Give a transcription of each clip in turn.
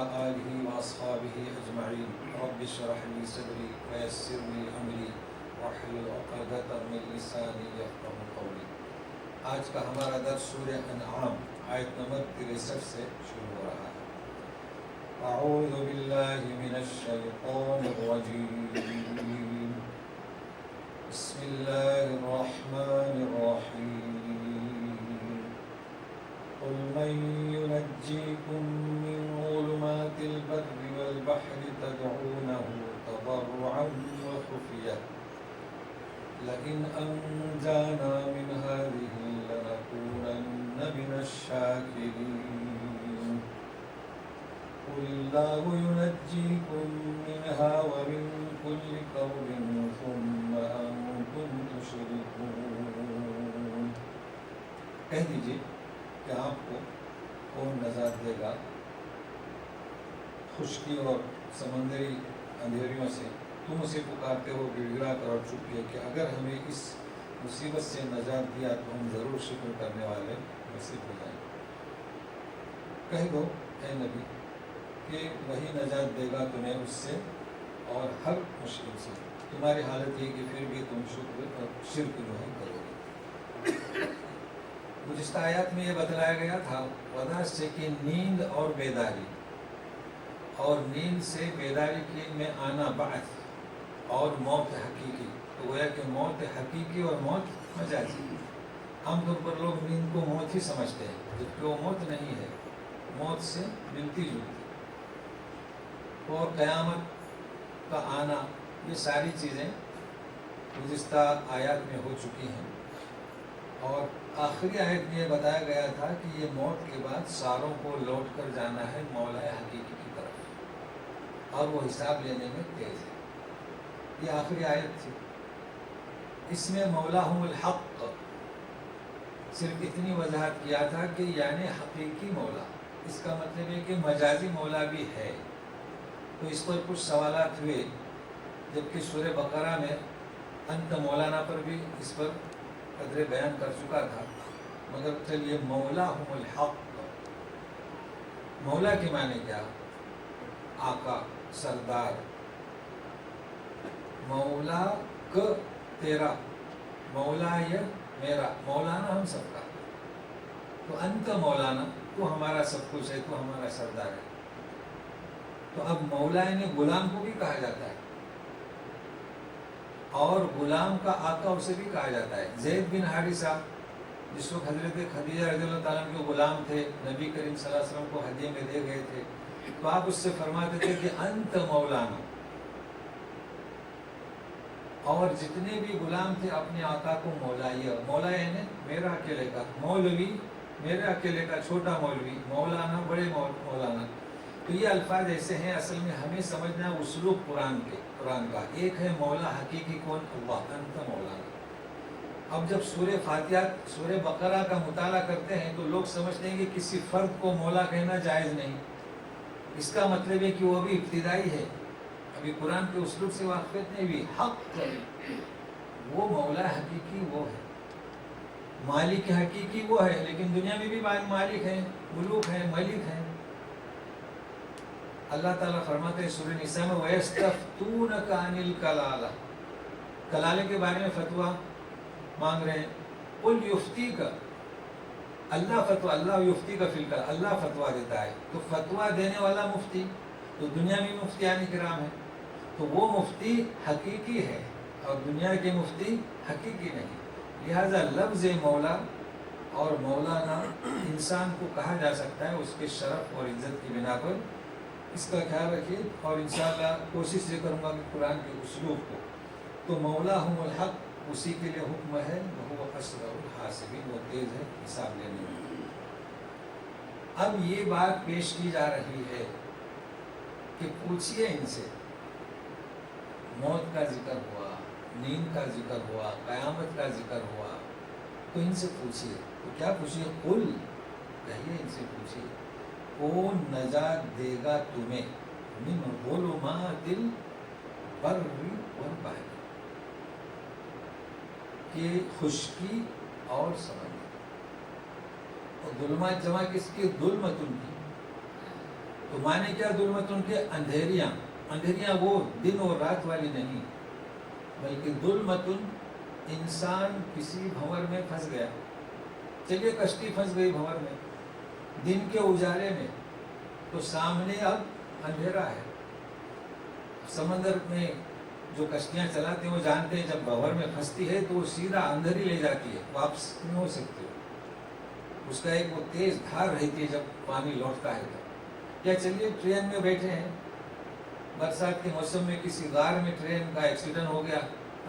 آله وأصحابه أجمعين رب اشرح لي صدري ويسر لي أمري واحلل عقدة من لساني يفقهوا قولي۔ آج کا ہمارا درس سورہ انعام آیت نمبر 63 سے شروع ہو رہا ہے۔ اعوذ باللہ من الشیطان الرجیم، بسم اللہ الرحمن الرحیم۔ قل من ينجيكم من ظلمات البر والبحر تدعونه تضرعا وخفية لئن أنجانا من هذه لنكونن من الشاكرين۔ قل الله ينجيكم منها ومن كل كرب ثم أنتم تشركون۔ کہہ دیجیے کہ آپ کو کون نجات دے گا خشکی اور سمندری اندھیریوں سے؟ تم اسے پکارتے ہو گڑ گڑا کر اور چپکے کہ اگر ہمیں اس مصیبت سے نجات دیا تو ہم ضرور شکر کرنے والے نصیب ہو جائیں۔ کہہ دو اے نبی کہ وہی نجات دے گا تمہیں اس سے اور ہر مشکل سے۔ تمہاری حالت یہ کہ پھر بھی تم شکر اور شرک جو ہے کرو گے۔ گزشتہ آیات میں یہ بتلایا گیا تھا وضاحت سے کہ نیند اور بیداری اور نیند سے بیداری میں آنا بعث اور موت حقیقی، تو گویا کہ موت حقیقی اور موت مجازی۔ عام طور پر لوگ نیند کو موت ہی سمجھتے ہیں جبکہ وہ موت نہیں ہے، موت سے ملتی جلتی۔ اور قیامت کا آنا، یہ ساری چیزیں گزشتہ آیات میں ہو چکی ہیں۔ اور آخری آیت میں یہ بتایا گیا تھا کہ یہ موت کے بعد ساروں کو لوٹ کر جانا ہے مولا حقیقی کی طرف، اور وہ حساب لینے میں تیز ہے۔ یہ آخری آیت تھی۔ اس میں مولاہم الحق صرف اتنی وضاحت کیا تھا کہ یعنی حقیقی مولا، اس کا مطلب ہے کہ مجازی مولا بھی ہے۔ تو اس پر کچھ سوالات ہوئے، جبکہ سورہ بقرہ میں انت مولانا پر بھی اس پر قدر بیان کر چکا تھا، مگر چلیے مولاہم الحق، مولا کے معنی کیا؟ آقا، سردار۔ مولا کا تیرا، مولا یہ میرا، مولانا ہم سب کا۔ تو انت مولانا، تو ہمارا سب کچھ ہے، تو ہمارا سردار ہے۔ تو اب مولا یعنی غلام کو بھی کہا جاتا ہے، اور غلام کا آقا اسے بھی کہا جاتا ہے۔ زید بن حارثہ جس وقت حضرت خدیجہ رضی اللہ تعالیٰ عنہ کے غلام تھے، نبی کریم صلی اللہ علیہ وسلم کو ہدیے میں دے گئے تھے، تو آپ اس سے فرماتے تھے کہ انت مولانا۔ اور جتنے بھی غلام تھے اپنے آقا کو مولا یعنی میرا اکیلے کا، مولوی میرے اکیلے کا چھوٹا مولوی، مولانا بڑے مولانا۔ تو یہ الفاظ ایسے ہیں، اصل میں ہمیں سمجھنا ہے اسلوب قرآن کا۔ ایک ہے مولا حقیقی کون؟ اللہ، انت مولانا۔ اب جب سورہ فاتحہ، سورہ بقرہ کا مطالعہ کرتے ہیں تو لوگ سمجھتے ہیں کہ کسی فرد کو مولا کہنا جائز نہیں۔ اس کا مطلب ہے کہ وہ بھی ابتدائی ہے، ابھی قرآن کے اسلوب سے واقفیت نہیں ہوئی۔ حق وہ مولا حقیقی وہ ہے، مالک حقیقی وہ ہے، لیکن دنیا میں بھی مالک ہیں، ملوک ہیں، ملک ہیں۔ اللہ تعالیٰ فرماتے ہیں سورہ نساء میں وَيَسْتَفْتُونَكَ عَنِ الْكَلَالَةِ، کلالے کے بارے میں فتویٰ مانگ رہے ہیں۔ قُلْ يُفْتِيكَ، اللہ یفتی کا فلکا، اللہ فتویٰ دیتا ہے۔ تو فتویٰ دینے والا مفتی، تو دنیا میں مفتیان کرام ہیں، تو وہ مفتی حقیقی ہے اور دنیا کے مفتی حقیقی نہیں۔ لہذا لفظ مولا اور مولانا انسان کو کہا جا سکتا ہے اس کے شرف اور عزت کی بنا پر۔ اس کا خیال رکھیے، اور انشاءاللہ کوشش یہ کروں گا کہ قرآن کے اسلوب کو، تو مولاہم الحق اسی کے لیے حکم ہے، وہ اسرع الحاسبین، وہ تیز ہے حساب لینے میں۔ اب یہ بات پیش کی جا رہی ہے کہ پوچھئے ان سے، موت کا ذکر ہوا، نیند کا ذکر ہوا، قیامت کا ذکر ہوا، تو ان سے پوچھئے۔ تو کیا پوچھئے؟ قل، کہیے ان سے پوچھئے، کون نجات دے گا تمہیں من ظلمات البر والبحر، کہ خشکی اور سمندر۔ اور ظلمات جمع کس کی؟ ظلمت ان کی، تو معنی کیا ظلمتن کے؟ اندھیریاں. اندھیریاں وہ دن اور رات والی نہیں، بلکہ ظلمتن انسان کسی بھنور میں پھنس گیا. چلیے کشتی پھنس گئی بھنور میں دن کے اجالے میں، تو سامنے اب اندھیرا ہے. سمندر میں جو کشتیاں چلاتے ہیں وہ جانتے ہیں جب بھنور میں پھنستی ہے تو وہ سیدھا اندر ہی لے جاتی ہے، واپس نہیں ہو سکتی. اس کا ایک وہ تیز دھار رہتی ہے جب پانی لوٹتا ہے تو. یا چلیے ٹرین میں بیٹھے ہیں، برسات کے موسم میں کسی غار میں ٹرین کا ایکسیڈنٹ ہو گیا،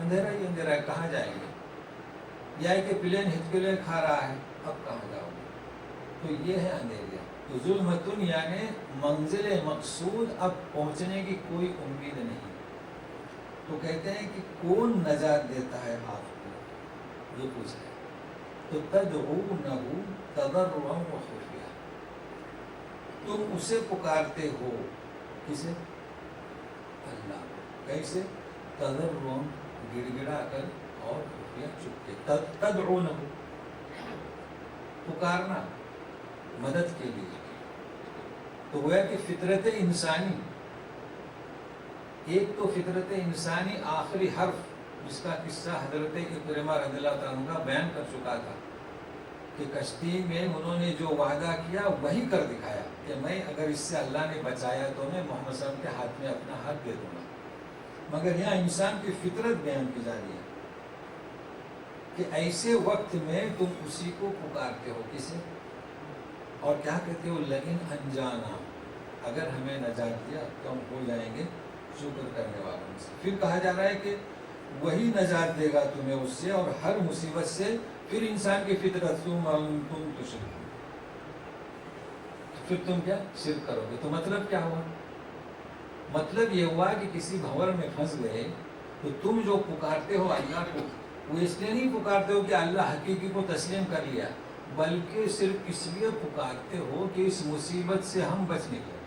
اندھیرا ہی اندھیرا ہے، کہاں جائیں گے؟ یا کہ پلین ہچکلے کھا رہا ہے، اب کہاں جاؤ گے؟ تو یہ ہے اندھیریا. تو ظلمتن یعنی منزل مقصود اب پہنچنے کی کوئی امید نہیں. تو کہتے ہیں کہ کون نجات دیتا ہے آپ کو، یہ پوچھا ہے. تو تدعونہ تضرعا وخفیہ، تم اسے پکارتے ہو. کسے؟ اللہ کو. کیسے؟ تضرعا گڑ گڑا کر اور خفیہ چھپ کے. تدعونہ پکارنا مدد کے لیے. تو گویا کہ فطرت انسانی، ایک تو فطرت انسانی آخری حرف جس کا قصہ حضرت اکرمہ رضی اللہ تعالیٰ عنہ کا بیان کر چکا تھا کہ کشتی میں انہوں نے جو وعدہ کیا وہی کر دکھایا کہ میں اگر اس سے اللہ نے بچایا تو میں محمد صلی اللہ علیہ وسلم کے ہاتھ میں اپنا ہاتھ دے دوں گا. مگر یہاں انسان کی فطرت بیان کی جا رہی ہے کہ ایسے وقت میں تم اسی کو پکارتے ہو. کسے؟ اور کیا کہتے ہو؟ لیکن انجانا، اگر ہمیں نجات دیا تو ہم ہو جائیں گے شکر کرنے والوں سے. پھر کہا جا رہا ہے کہ وہی نجات دے گا تمہیں اس سے اور ہر مصیبت سے. پھر انسان کی فطرت تم تشرک، پھر تم کیا شرک کرو گے. تو مطلب کیا ہوا؟ مطلب یہ ہوا کہ کسی بھنور میں پھنس گئے تو تم جو پکارتے ہو اللہ کو، وہ اس لیے نہیں پکارتے ہو کہ اللہ حقیقی کو تسلیم کر لیا، بلکہ صرف اس لیے پکارتے ہو کہ اس مصیبت سے ہم بچ نکلے.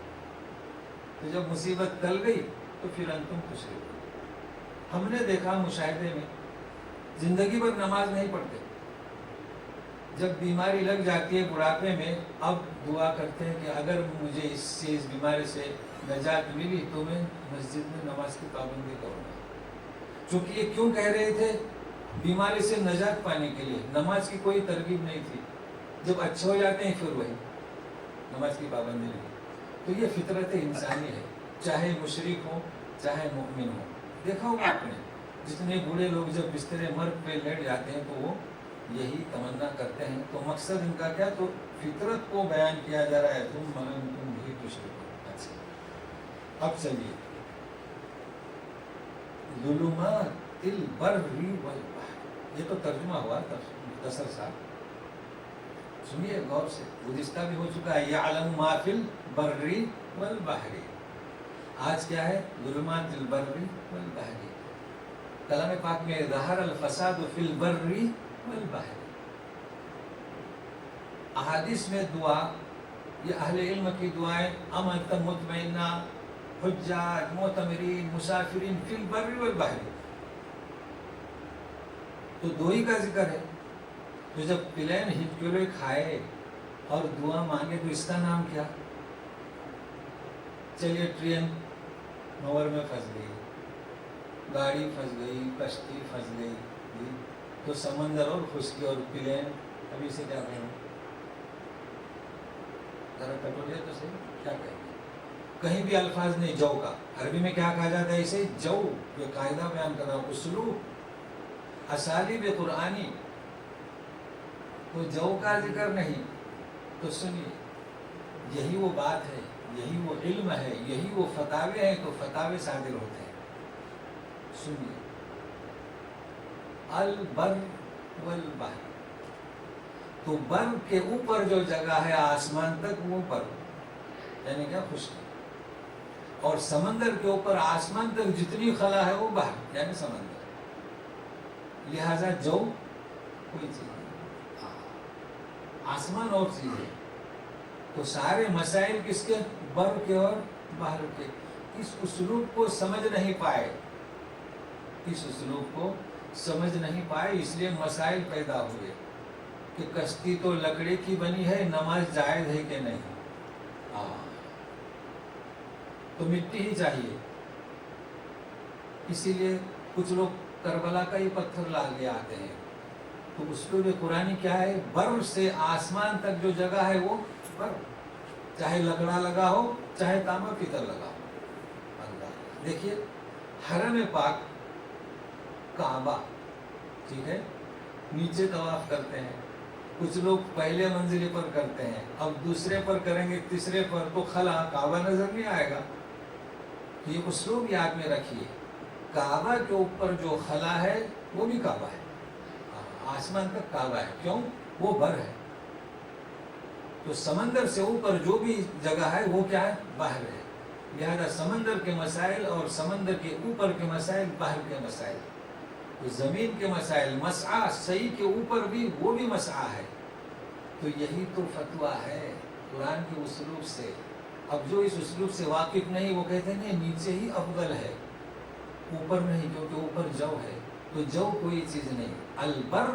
تو جب مصیبت ٹل گئی تو پھر انتم تشرک. ہم نے دیکھا مشاہدے میں زندگی بھر نماز نہیں پڑھتے، جب بیماری لگ جاتی ہے بڑھاپے میں اب دعا کرتے ہیں کہ اگر مجھے اس بیماری سے نجات ملی تو میں مسجد میں نماز کی پابندی کروں گا. چونکہ یہ کیوں کہہ رہے تھے؟ بیماری سے نجات پانے کے لیے. نماز کی کوئی ترغیب نہیں تھی. جب اچھے ہو جاتے ہیں پھر وہی نماز کی پابندی نہیں. تو یہ فطرت انسانی ہے، چاہے مشرک ہو چاہے مومن ہو. دیکھا ہوگا آپ نے جتنے بوڑھے لوگ جب بستر مرگ پہ لیٹ جاتے ہیں تو وہ یہی تمنا کرتے ہیں. تو مقصد ان کا کیا؟ تو فطرت کو بیان کیا جا رہا ہے، تم بھی تشرک. اچھا اب چلیے، ظلمات البر والبحر، یہ تو ترجمہ ہوا مختصر سا. سنیے غور سے، گزشتہ بھی ہو چکا ہے یعلم ما فی البر والبحر. آج کیا ہے؟ ظلمات البر والبحر. کلام پاک میں ظہر الفساد فی البر والبحر. احادیث میں دعا، یہ اہل علم کی دعائیں، امن مطمئنہ، حجاج، معتمرین، مسافرین فی البر والبحر. تو دو ہی کا ذکر ہے. تو جب پلین ہچکولے کھائے اور دعا مانگے تو اس کا نام کیا؟ چلیے ٹرین بھنور میں پھنس گئی، گاڑی پھنس گئی، کشتی پھنس گئی، تو سمندر اور خشکی اور پلین، ابھی سے کیا کہیں گے؟ ذرا کٹوریے تو صحیح، کیا کہیں گے؟ کہیں بھی الفاظ نہیں. جو کا عربی میں کیا کہا جاتا ہے؟ اسے جو، یہ قاعدہ بیان کر رہا ہوں، اسلوب اسالیب قرآنی. تو جو کا ذکر نہیں. تو سنیے، یہی وہ بات ہے، یہی وہ علم ہے، یہی وہ فتاوے ہیں. تو فتاوے صادر ہوتے ہیں. سنیے، البر والبحر، تو بر کے اوپر جو جگہ ہے آسمان تک وہ بر، یعنی کیا؟ خشکی. اور سمندر کے اوپر آسمان تک جتنی خلا ہے وہ بحر یعنی سمندر. لہذا جو کوئی چیز نہیں، آسمان اور چیز ہے. تو سارے مسائل کس کے؟ بر کے اور بحر کے. اس اسلوب کو سمجھ نہیں پائے، اس اسلوب کو سمجھ نہیں پائے، اس لیے مسائل پیدا ہوئے کہ کشتی تو لکڑی کی بنی ہے، نماز جائز ہے کہ نہیں. تو مٹی ہی چاہیے. اسی لیے کچھ لوگ کربلا کا ہی پتھر لا لے آتے ہیں. تو اس کو جو قرآن کیا ہے، بر سے آسمان تک جو جگہ ہے وہ بر، چاہے لکڑا لگا ہو چاہے تانبا پیتل لگا ہو. اللہ دیکھیے حرم پاک کعبہ، ٹھیک ہے، نیچے طواف کرتے ہیں. کچھ لوگ پہلے منزل پر کرتے ہیں، اب دوسرے پر کریں گے، تیسرے پر تو خلا کعبہ نظر نہیں آئے گا. یہ اسلوب یاد میں رکھیے، کعبہ کے اوپر جو خلا ہے وہ بھی کعبہ ہے، آسمان تک کعبہ ہے. کیوں؟ وہ بر ہے. تو سمندر سے اوپر جو بھی جگہ ہے وہ کیا ہے؟ باہر ہے. لہذا سمندر کے مسائل اور سمندر کے اوپر کے مسائل باہر کے مسائل. تو زمین کے مسائل مسعی صحیح کے اوپر بھی وہ بھی مسعی ہے. تو یہی تو فتویٰ ہے قرآن کے اسلوب سے. اب جو اس اسلوب سے واقف نہیں وہ کہتے ہیں نیچے ہی افضل ہے، اوپر نہیں، کیونکہ اوپر جو ہے. تو جو کوئی چیز نہیں. البر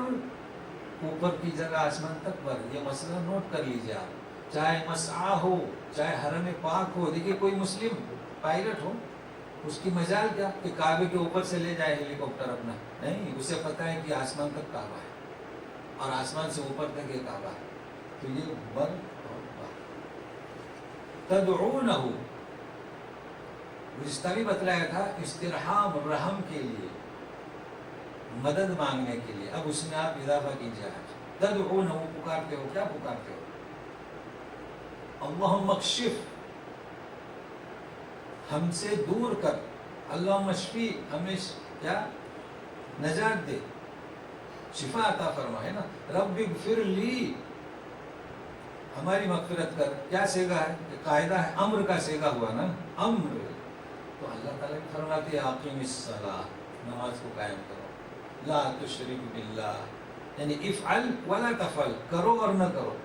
اوپر کی جگہ آسمان تک بر، یہ مسئلہ نوٹ کر لیجیے آپ. چاہے مسعی ہو چاہے حرم پاک ہو. دیکھیے کوئی مسلم پائلٹ ہو، اس کی مجال کیا کہ کعبے کے اوپر سے لے جائے ہیلی کاپٹر اپنا؟ نہیں، اسے پتہ ہے کہ آسمان تک کعبہ ہے اور آسمان سے اوپر تک یہ کعبہ ہے. تو یہ بر اور بر. تدعونہ رشتہ بھی بتلایا تھا استرحام رحم کے لیے، مدد مانگنے کے لیے. اب اس میں آپ اضافہ کیجیے آج تدعونہ، پکارتے ہو. کیا پکارتے ہو؟ اللہم اکشف، ہم سے دور کر. اللہم اشفی، ہمیں کیا نجات دے، شفا عطا فرما، ہے نا. رب اغفر لی، ہماری مغفرت کر. کیا سیگا ہے؟ قاعدہ ہے، امر کا سیگا ہوا نا، امر. تو اللہ تعالیٰ فرماتے ہیں اقیم الصلاۃ، نماز کو قائم کرو. لا تشرک باللہ، یعنی افعل ولا تفعل، کرو اور نہ کرو.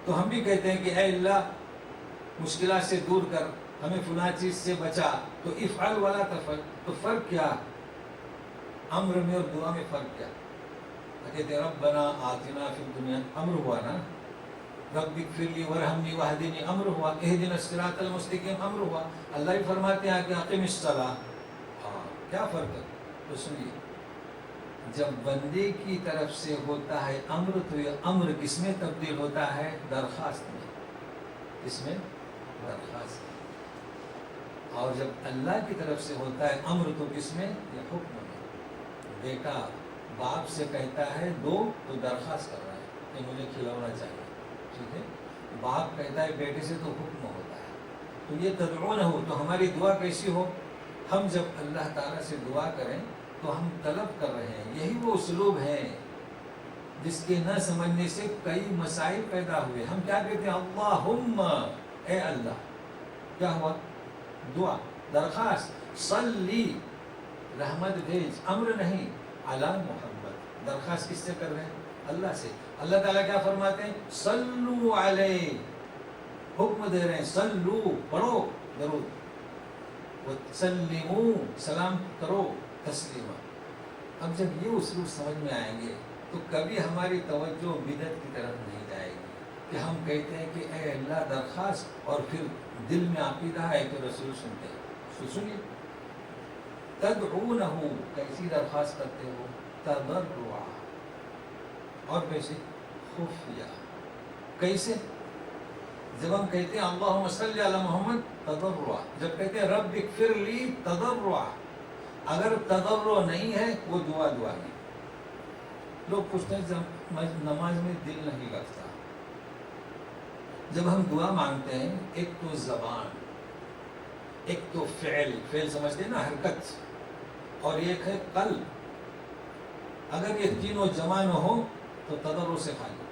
تو ہم بھی کہتے ہیں کہ اے اللہ مشکلات سے دور کر، ہمیں فلاں چیز سے بچا. تو افعل ولا تفعل، تو فرق کیا امر میں اور دعا میں؟ فرق کیا؟ کہتے ہیں ربنا آتنا فی الدنیا، امر ہوا نا. رب اغفر لی ورحمنی واہدنی، امر ہوا. اہدنا الصراط المستقیم، امر ہوا. اللہ ہی فرماتے ہیں کہ اقیم الصلاۃ. ہاں، کیا فرق ہے؟ تو سنیے، جب بندے کی طرف سے ہوتا ہے امر تو یہ امر کس میں تبدیل ہوتا ہے؟ درخواست میں. کس میں؟ درخواست میں. اور جب اللہ کی طرف سے ہوتا ہے امر تو کس میں؟ یہ حکم میں. بیٹا باپ سے کہتا ہے دو تو درخواست کر رہا ہے کہ مجھے کھلانا چاہیے، ٹھیک ہے. باپ کہتا ہے بیٹے سے تو حکم ہوتا ہے. تو یہ تدعونہ ہو. تو ہماری دعا کیسی ہو؟ ہم جب اللہ تعالیٰ سے دعا کریں تو ہم طلب کر رہے ہیں. یہی وہ اسلوب ہے جس کے نہ سمجھنے سے کئی مسائل پیدا ہوئے. ہم کیا کہتے ہیں؟ اللہم، اے اللہ. کیا ہوا؟ دعا، درخواست. صلی، رحمت بھیج. امر نہیں، علی محمد. درخواست کس سے کر رہے ہیں؟ اللہ سے. اللہ تعالیٰ کیا فرماتے ہیں؟ صلو علیہ، حکم دے رہے ہیں صلو، پڑھو درود. وسلموا، سلام کرو تسلیما. اب جب یہ اسلوب سمجھ میں آئیں گے تو کبھی ہماری توجہ بدعت کی طرف نہیں جائے گی کہ ہم کہتے ہیں کہ اے اللہ درخواست، اور پھر دل میں عقیدہ ہے کہ رسول سنتے ہیں. تو سنیے، تدعونہ، کیسی درخواست کرتے ہو؟ تضرعا، اور کیسے؟ خفیہ. کیسے؟ جب ہم کہتے ہیں اللہم صلی علی محمد، تضرعا. جب کہتے ہیں رب اغفر لی، تضرعا. اگر تضرع نہیں ہے وہ دعا نہیں. لوگ پوچھتے ہیں نماز میں دل نہیں لگتا. جب ہم دعا مانگتے ہیں، ایک تو زبان، ایک تو فعل سمجھتے ہیں نا، حرکت، اور ایک ہے قلب. اگر یہ تینوں جمع نہ ہو تو تضرع سے خالی.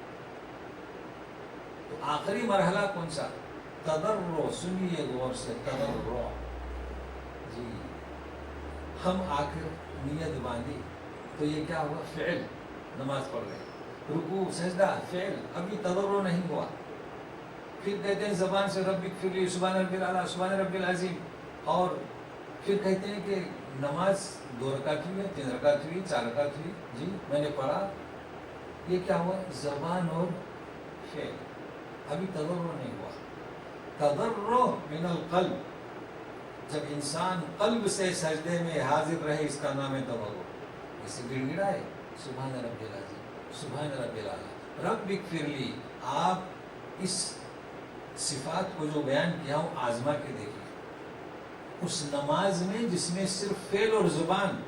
تو آخری مرحلہ کون سا؟ تضرع. سنیے غور سے، تضرع. جی، ہم آخر نیت باندھی تو یہ کیا ہوا؟ فعل، نماز پڑھ رہے. رکوع سجدہ فعل، ابھی تضرع نہیں ہوا. پھر کہتے ہیں زبان سے رب اغفر لی، سبحان ربی الاعلیٰ، سبحان ربی العظیم. اور پھر کہتے ہیں کہ نماز 2 رکعت ہوئی ہے، 3 رکعت ہوئی، 4 رکعت ہوئی. جی میں نے پڑھا. یہ کیا ہوا؟ زبان اور فعل، ابھی تضرع نہیں ہوا. تضرع من القلب. جب انسان قلب سے سجدے میں حاضر رہے، اس کا نام ہے تضرع۔ اسے گڑ گڑائے سبحان رب العظیم، سبحان رب الاعلیٰ، رب اغفر لی۔ آپ اس صفات کو جو بیان کیا ہوں آزما کے دیکھیں، اس نماز میں جس میں صرف فعل اور زبان،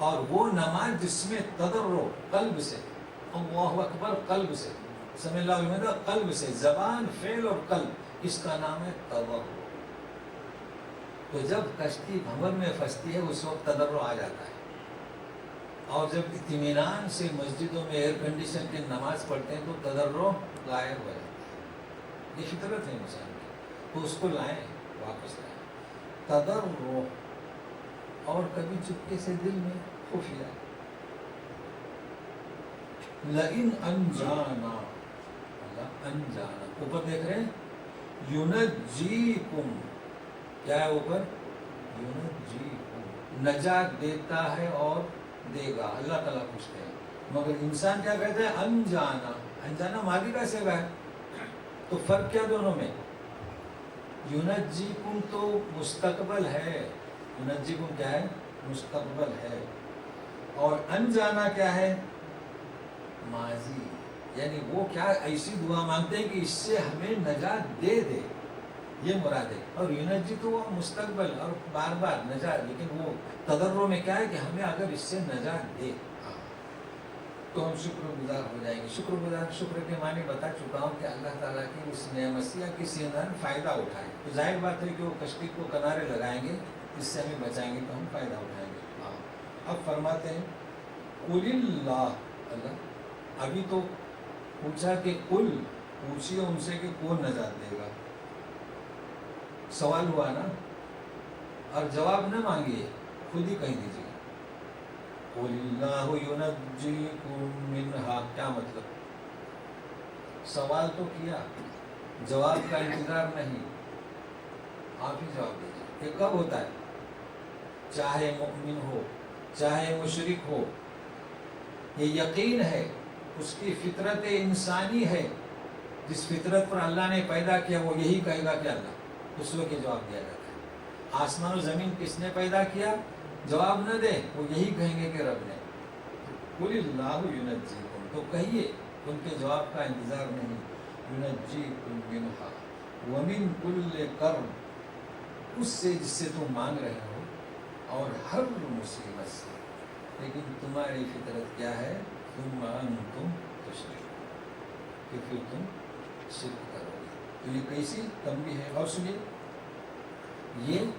اور وہ نماز جس میں تضرع قلب سے، اللہ اکبر قلب سے، سمع اللہ لمن حمدہ قلب سے، زبان فعل اور قلب، اس کا نام ہے تضرع۔ تو جب کشتی بھنور میں پھنستی ہے اس وقت تضرع آ جاتا ہے، اور جب اطمینان سے مسجدوں میں ایئر کنڈیشن کے نماز پڑھتے ہیں تو تضرع غائب ہو جاتا ہے۔ یہ فطرت ہے انسان کی، تو اس کو لائیں، واپس لائیں تضرع۔ اور کبھی چپکے سے دل میں خفیہ، لئن انجانا، اللہ انجانا، اوپر دیکھ رہے ہیں ینجیکم، کیا ہے اوپر؟ ینجیکم، نجات دیتا ہے اور دے گا، اللہ تعالیٰ پوچھتے ہیں۔ مگر انسان کیا کہتا ہے؟ انجانا، انجانا ماضی کا صیغہ ہے، تو فرق کیا دونوں میں؟ ینجیکم تو مستقبل ہے، ینجیکم کیا ہے؟ مستقبل ہے، اور انجانا کیا ہے؟ ماضی، یعنی وہ کیا ایسی دعا مانگتے ہیں کہ اس سے ہمیں نجات دے دے، یہ مراد ہے۔ اور ینجی تو وہ مستقبل اور بار بار نجات، لیکن وہ تضرع میں کیا ہے کہ ہمیں اگر اس سے نجات دے تو ہم شکر گزار ہو جائیں گے۔ شکر گزار، شکر کے معنی بتا چکا ہوں کہ اللہ تعالیٰ کی اس نعمت سے یا کسی اندر فائدہ اٹھائیں، تو ظاہر بات ہے کہ وہ کشتی کو کنارے لگائیں گے، اس سے ہمیں بچائیں گے تو ہم فائدہ اٹھائیں گے۔ اب فرماتے ہیں قل اللہ، اللہ ابھی تو پوچھا کہ قل، پوچھئے ان سے کہ کون نجات دے گا، سوال ہوا نا، اور جواب نہ مانگیے، خود ہی کہہ دیجیے قل اللہ ینجیکم منہا، کیا مطلب؟ سوال تو کیا، جواب کا انتظار نہیں، آپ ہی جواب دیجیے۔ یہ کب ہوتا ہے؟ چاہے مؤمن ہو چاہے مشرک ہو، یہ یقین ہے، اس کی فطرت انسانی ہے، جس فطرت پر اللہ نے پیدا کیا وہ یہی کہے گا کہ اللہ، اس وقت یہ جواب دیا جاتا ہے۔ آسمان و زمین کس نے پیدا کیا؟ جواب نہ دے، وہ یہی کہیں گے کہ رب نے۔ قل اللہ ینجیکم، تو کہیے، ان کے جواب کا انتظار نہیں، ینجیکم منہا ومن کل کرب، اس سے جس سے تم مانگ رہے ہو، اور ہر مصیبت سے، لیکن تمہاری فطرت کیا ہے؟ ثم انتم تشرکون، کہ پھر تم شرک کرو گے۔ تو یہ کیسی تنبیہ ہے؟ اور سنیے، یہ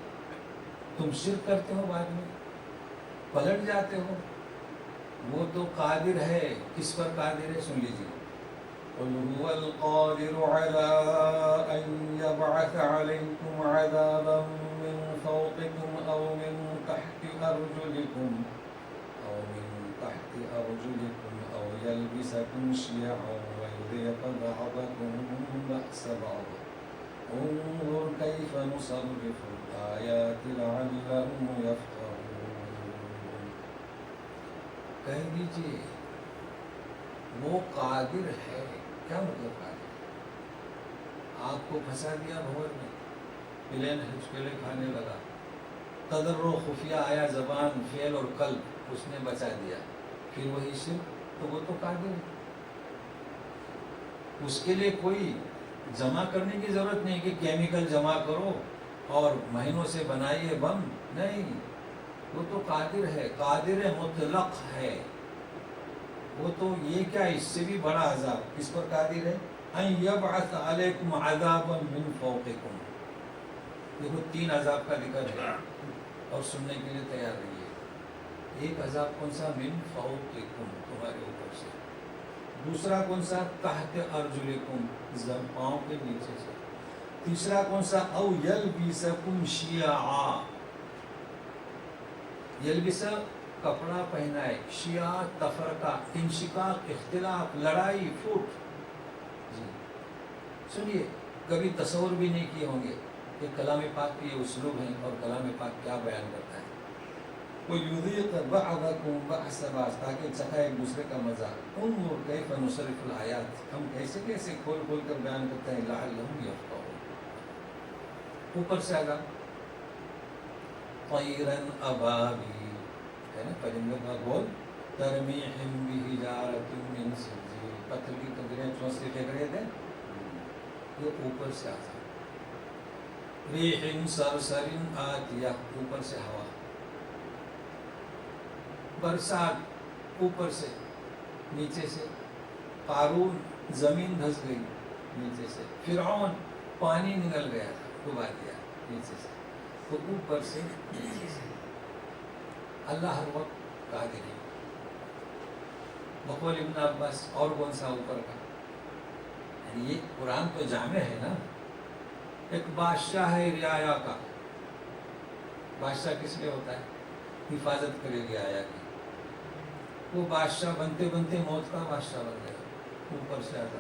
تم شرک کرتے ہو، بعد میں پلٹ جاتے ہو، وہ تو قادر ہے، کس پر قادر ہے؟ سن لیجیے، قل هو القادر على أن يبعث عليكم عذابا من فوقكم أو من تحت أرجلكم أو يلبسكم شيعا ويذيق بعضكم بأس بعض انظر كيف نصرف الآيات لعلهم يفقهون۔ کہہ دیجیے وہ قادر ہے، کیا مطلب قادر؟ آپ کو پھنسا دیا بھور میں، پلین ہچکلے کھانے لگا، تضرع خفیہ آیا، زبان فعل اور قلب اس نے بچا دیا، پھر وہی شرک، تو وہ تو قادر ہے۔ اس کے لیے کوئی جمع کرنے کی ضرورت نہیں کہ کیمیکل جمع کرو اور مہینوں سے بنائیے بم، نہیں، وہ تو قادر ہے، قادر مطلق ہے۔ وہ تو یہ کیا، اس سے بھی بڑا عذاب کس پر قادر ہے؟ ان یبعث علیکم عذابا من فوقکم، دیکھو 3 عذاب کا ذکر ہے، اور سننے کے لیے تیار رہیے۔ ایک عذاب کون سا؟ من فوقکم، تمہارے اوپر سے۔ دوسرا کون سا؟ تحت ارجلکم، پاؤں کے نیچے سے۔ تیسرا کون سا؟ او یلبسکم شیعا، یلبسا کپڑا پہنائے، شیعہ تفرقہ، انشقاق، اختلاف، لڑائی، پھوٹ۔ جی سنیے، کبھی تصور بھی نہیں کیے ہوں گے کہ کلام پاک کی یہ اسلوب ہے، اور کلام پاک کیا بیان کرتا ہے۔ وَيُذِيقَ بَعْضَكُمْ بَأْسَ بَعْضٍ، تاکہ چکھا ایک دوسرے کا مزہ۔ انظر کیف نصرف الآیات، ہم کیسے کیسے کھول کھول کر بیان کرتے ہیں، لعلہم یفقہون۔ اوپر سے عذاب، طیرن ابابیل، ہے نا پرندوں کا بول، ترمیہم بحجارۃ من سجیل، پتلی کنکریاں چونچ سے پھینک رہے تھے، یہ اوپر سے آتا، ریح صرصر آتیہ، اوپر سے ہوا، برسات اوپر سے، نیچے سے قارون زمین دھس گئی نیچے سے، فرعون پانی نکل گیا تھا ڈبا دیا نیچے سے، تو اوپر سے نیچے سے اللہ ہر وقت قادر ہے۔ بقول ابن عباس اور کون سا اوپر کا، یعنی یہ قرآن تو جامع ہے نا۔ ایک بادشاہ ہے رعایا کا، بادشاہ کس لیے ہوتا ہے؟ حفاظت کرے گی آیا کی، وہ بادشاہ بنتے بنتے موت کا بادشاہ بن گیا، اوپر سے آتا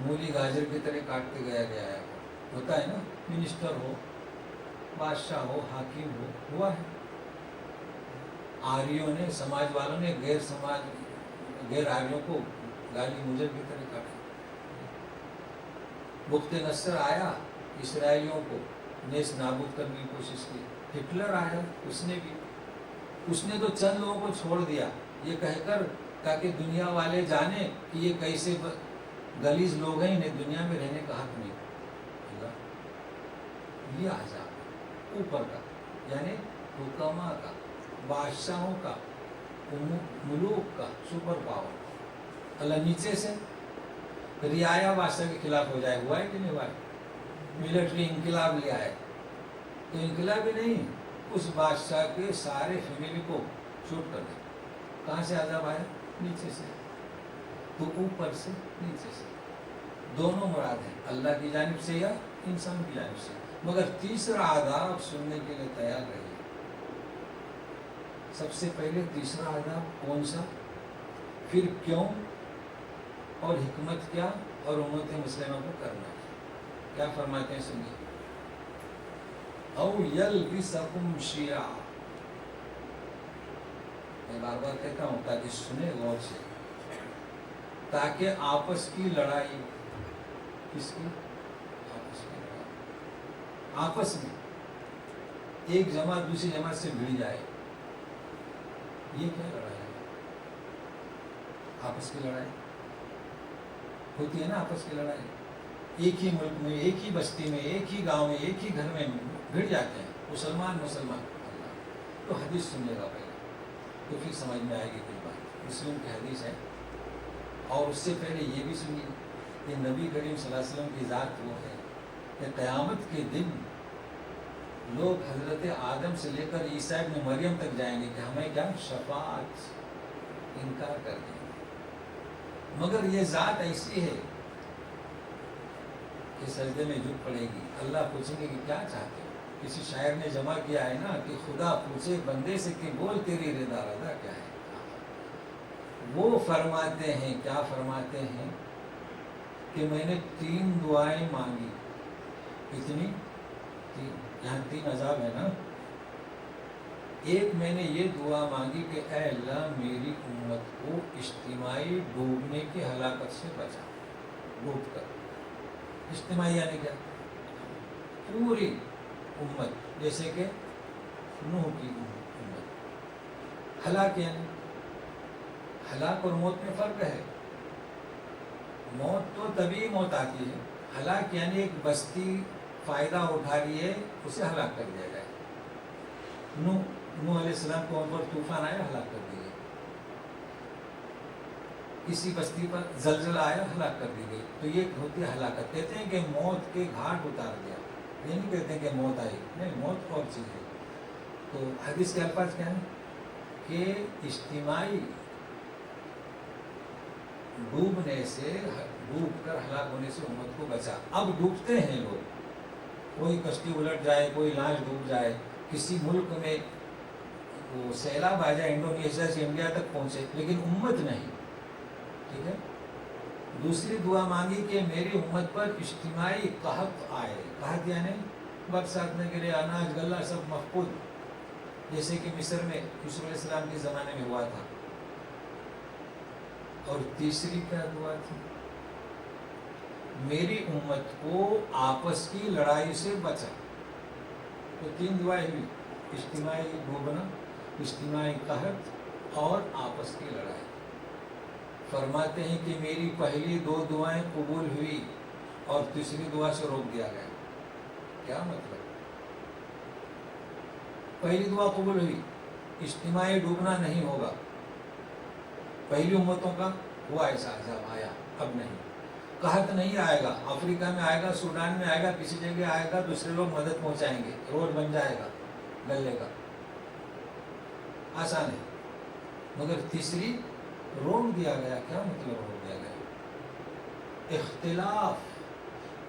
مولی گاجر کی طرح کاٹتے گیا آیا کو، ہوتا ہے نا، منسٹر ہو، بادشاہ ہو، حاکم ہو، ہوا ہے۔ آریوں نے، سماج والوں نے غیر آریوں کو گالی مجر کی طرح کاٹا۔ بخت نصر آیا، اسرائیلیوں کو نیز نابود کرنے کی کوشش کی۔ ہٹلر آیا، اس نے تو چند لوگوں کو چھوڑ دیا یہ کہہ کر تاکہ دنیا والے جانیں کہ یہ کیسے غلیظ لوگ ہیں، انہیں دنیا میں رہنے کا حق نہیں۔ یہ عذاب اوپر کا، یعنی حکما کا، بادشاہوں کا، ملوک کا، سپر پاور۔ اللہ نیچے سے رعایا بادشاہ کے خلاف ہو جائے، ہوا ہے کہ نہیں ہوا ہے؟ ملٹری انقلاب لے آئے تو انقلاب ہی نہیں، اس بادشاہ کے سارے فیملی کو شوٹ کر دیں۔ کہاں سے عذاب آیا؟ نیچے سے، تو اوپر سے نیچے سے، دونوں مراد ہیں، اللہ کی جانب سے یا انسان کی جانب سے۔ مگر تیسرا عذاب سننے کے لیے تیار رہیے۔ سب سے پہلے تیسرا عذاب کون سا، پھر کیوں، اور حکمت کیا، اور امت مسلمہ کو کرنا کیا فرماتے ہیں، سنیے۔ او یلبسکم شیعا، میں بار بار کہتا ہوں تاکہ سنے غور سے، تاکہ آپس کی لڑائی، کس کی؟ آپس کی لڑائی، آپس میں ایک جماعت دوسری جماعت سے بھڑ جائے، یہ کیا لڑائی ہے؟ آپس کی لڑائی ہوتی ہے نا، آپس کی لڑائی، ایک ہی ملک میں، ایک ہی بستی میں، ایک ہی گاؤں میں، ایک ہی گھر میں بھڑ جاتے ہیں مسلمان، تو حدیث سنیے گا پہلے، تو پھر سمجھ میں آئے گی کوئی بات۔ مسلم کی حدیث ہے، اور اس سے پہلے یہ بھی سنیے کہ نبی کریم صلی اللہ علیہ وسلم کی ذات وہ ہے کہ قیامت کے دن لوگ حضرت آدم سے لے کر عیسیٰ ابن مریم تک جائیں گے کہ ہمیں کیا شفاعت، انکار کر دیں گے، مگر یہ ذات ایسی ہے کہ سجدے میں جھک پڑے گی۔ اللہ پوچھیں گے کہ کیا چاہتے ہو؟ کسی شاعر نے جمع کیا ہے نا کہ خدا پوچھے بندے سے کہ بول تیری رضا کیا ہے، وہ فرماتے ہیں، کیا فرماتے ہیں کہ میں نے 3 دعائیں مانگی، اتنی یہاں 3 عذاب ہے نا، ایک میں نے یہ دعا مانگی کہ اے اللہ میری امت کو اجتماعی ڈوبنے کی ہلاکت سے بچا، ڈوب کر، اجتماعی یعنی کیا؟ پوری امت، جیسے کہ نوح کی امت۔ ہلاک یعنی، ہلاک اور موت میں فرق ہے، موت تو طبیعی موت آتی ہے، ہلاک یعنی ایک بستی فائدہ اٹھا رہی ہے، اسے ہلاک کر دیا جائے۔ نوح علیہ السلام کو ان پر طوفان آیا، ہلاک کر دیا، کسی بستی پر زلزلہ آیا، ہلاک کر دی گئی، تو یہ ہوتی ہے ہلاکت۔ کہتے ہیں کہ موت کے گھاٹ اتار دیا، یہ نہیں کہتے ہیں کہ موت آئی، نہیں، موت اور چیز ہے۔ تو حدیث کے الفاظ کیا ہیں کہ اجتماعی ڈوبنے سے، ڈوب کر ہلاک ہونے سے امت کو بچا۔ اب ڈوبتے ہیں لوگ، کوئی کشتی الٹ جائے، کوئی لانچ ڈوب جائے، کسی ملک میں وہ سیلاب آ جائے، انڈونیشیا سے انڈیا تک پہنچے، لیکن امت نہیں، ٹھیک ہے۔ دوسری دعا مانگی کہ میری امت پر اجتماعی قحط آئے، قحط یعنی برسات نہ گرے، اناج غلہ سب مفقود، جیسے کہ مصر میں یوسف علیہ السلام کے زمانے میں ہوا تھا۔ اور تیسری کیا دعا تھی؟ میری امت کو آپس کی لڑائی سے بچا، تو 3 دعائیں ہوئی، اجتماعی ڈوبنا، اجتماعی قحط اور آپس کی لڑائی۔ فرماتے ہیں کہ میری پہلی 2 دعائیں قبول ہوئی اور تیسری دعا سے روک دیا گیا۔ کیا مطلب؟ پہلی دعا قبول ہوئی، اجتماعی ڈوبنا نہیں ہوگا، پہلی امتوں کا ہوا ایسا عذاب آیا، اب نہیں، قحط نہیں آئے گا، افریقہ میں آئے گا، سوڈان میں آئے گا، کسی جگہ آئے گا، دوسرے لوگ مدد پہنچائیں گے، روڈ بن جائے گا گلے کا، آسان ہے۔ مگر تیسری روک دیا گیا۔ کیا مطلب روک دیا گیا؟ اختلاف،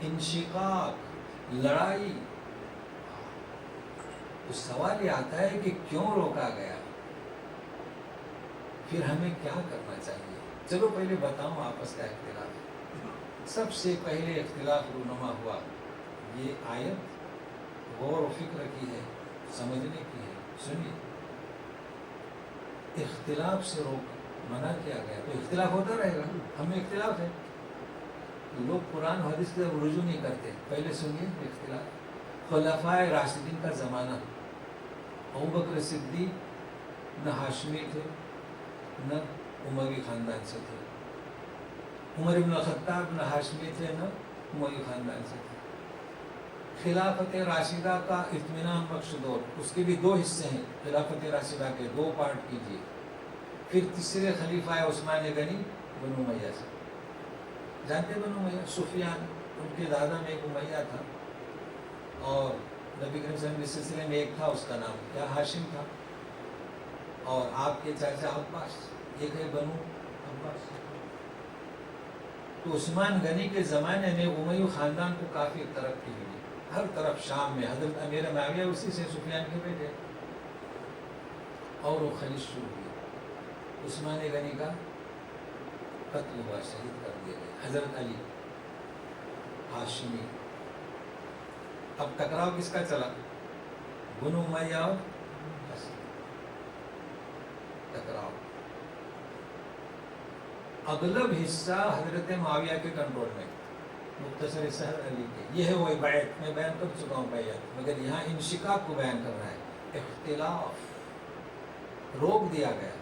انشقاق، لڑائی۔ تو سوال یہ آتا ہے کہ کیوں روکا گیا، پھر ہمیں کیا کرنا چاہیے؟ چلو پہلے بتاؤں آپس کا اختلاف۔ سب سے پہلے اختلاف رونما ہوا، یہ آیت غور و فکر کی ہے، سمجھنے کی ہے۔ سنیے، اختلاف سے روک منع کیا گیا، تو اختلاف ہوتا رہے گا، ہمیں اختلاف ہے، لوگ قرآن و حدیث کی طرف رجوع نہیں کرتے۔ پہلے سنیے اختلاف، خلفائے راشدین کا زمانہ، ابوبکر صدیق نہ ہاشمی تھے نہ اموی خاندان سے تھے، عمر بن الخطاب نہ ہاشمی تھے نہ اموی خاندان سے تھے۔ خلافت راشدہ کا اطمینان بخش دور، اس کے بھی 2 حصے ہیں، خلافت راشدہ کے 2 پارٹ کیجیے۔ پھر تیسرے خلیفہ عثمان غنی بنو امیہ سے، جانتے بنو امیہ؟ سفیان ان کے دادا میں ایک امیہ تھا، اور نبی کریم صلی اللہ علیہ وسلم کے سلسلے میں ایک تھا، اس کا نام کیا ہاشم تھا، اور آپ کے چاچا عباس، ایک ہے بنو عباس۔ تو عثمان غنی کے زمانے میں امیہ خاندان کو کافی ترقی ہوئی، ہر طرف شام میں حضرت امیر معاویہ اسی سے سفیان کے بیٹے، اور وہ خلیج شروع ہوئی۔ عثمان غنی کا قتل ہوا، شہید کر دیے گئے، حضرت علی ہاشمی۔ اب ٹکراؤ کس کا چلا؟ بنو امیہ اور ٹکراؤ۔ اغلب حصہ حضرت معاویہ کے کنٹرول میں، مختصر حصہ علی کے۔ یہ ہے وہ بیعت، میں بیان کر چکا ہوں بیعت، مگر یہاں انشقاق کو بیان کر رہا ہے۔ اختلاف روک دیا گیا۔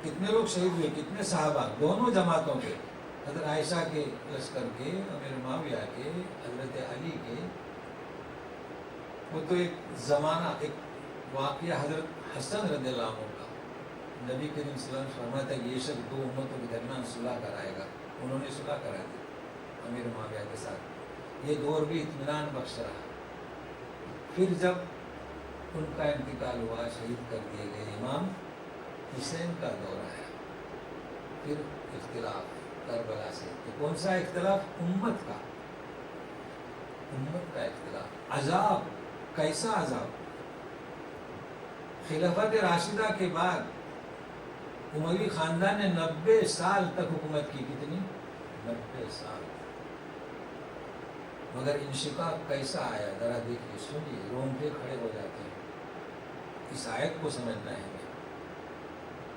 کتنے لوگ شہید ہوئے؟ کتنے صحابہ؟ دونوں جماعتوں کے، حضرت عائشہ کے لشکر کے، امیر معاویہ کے، حضرت علی کے۔ وہ تو ایک زمانہ، ایک واقعہ حضرت حسن رضی اللہ عنہ کا، نبی کریم صلی اللہ علیہ وسلم فرماتا ہے کہ یہ شخص 2 امتوں کے درمیان صلح کرائے گا، انہوں نے صلح کرا دی امیر معاویہ کے ساتھ۔ یہ دور بھی اطمینان بخش رہا۔ پھر جب ان کا انتقال ہوا، شہید کر دیے گئے، امام حسین کا دور آیا، پھر اختلاف کربلا سے۔ تو کون سا اختلاف؟ امت کا، امت کا اختلاف۔ عذاب، کیسا عذاب؟ خلافت راشدہ کے بعد اموی خاندان نے 90 سال تک حکومت کی۔ کتنی؟ 90 سال۔ مگر انشقاق کیسا آیا ذرا دیکھیے، سنیے، رونگٹے کھڑے ہو جاتے ہیں۔ اس آیت کو سمجھنا ہے ہمیں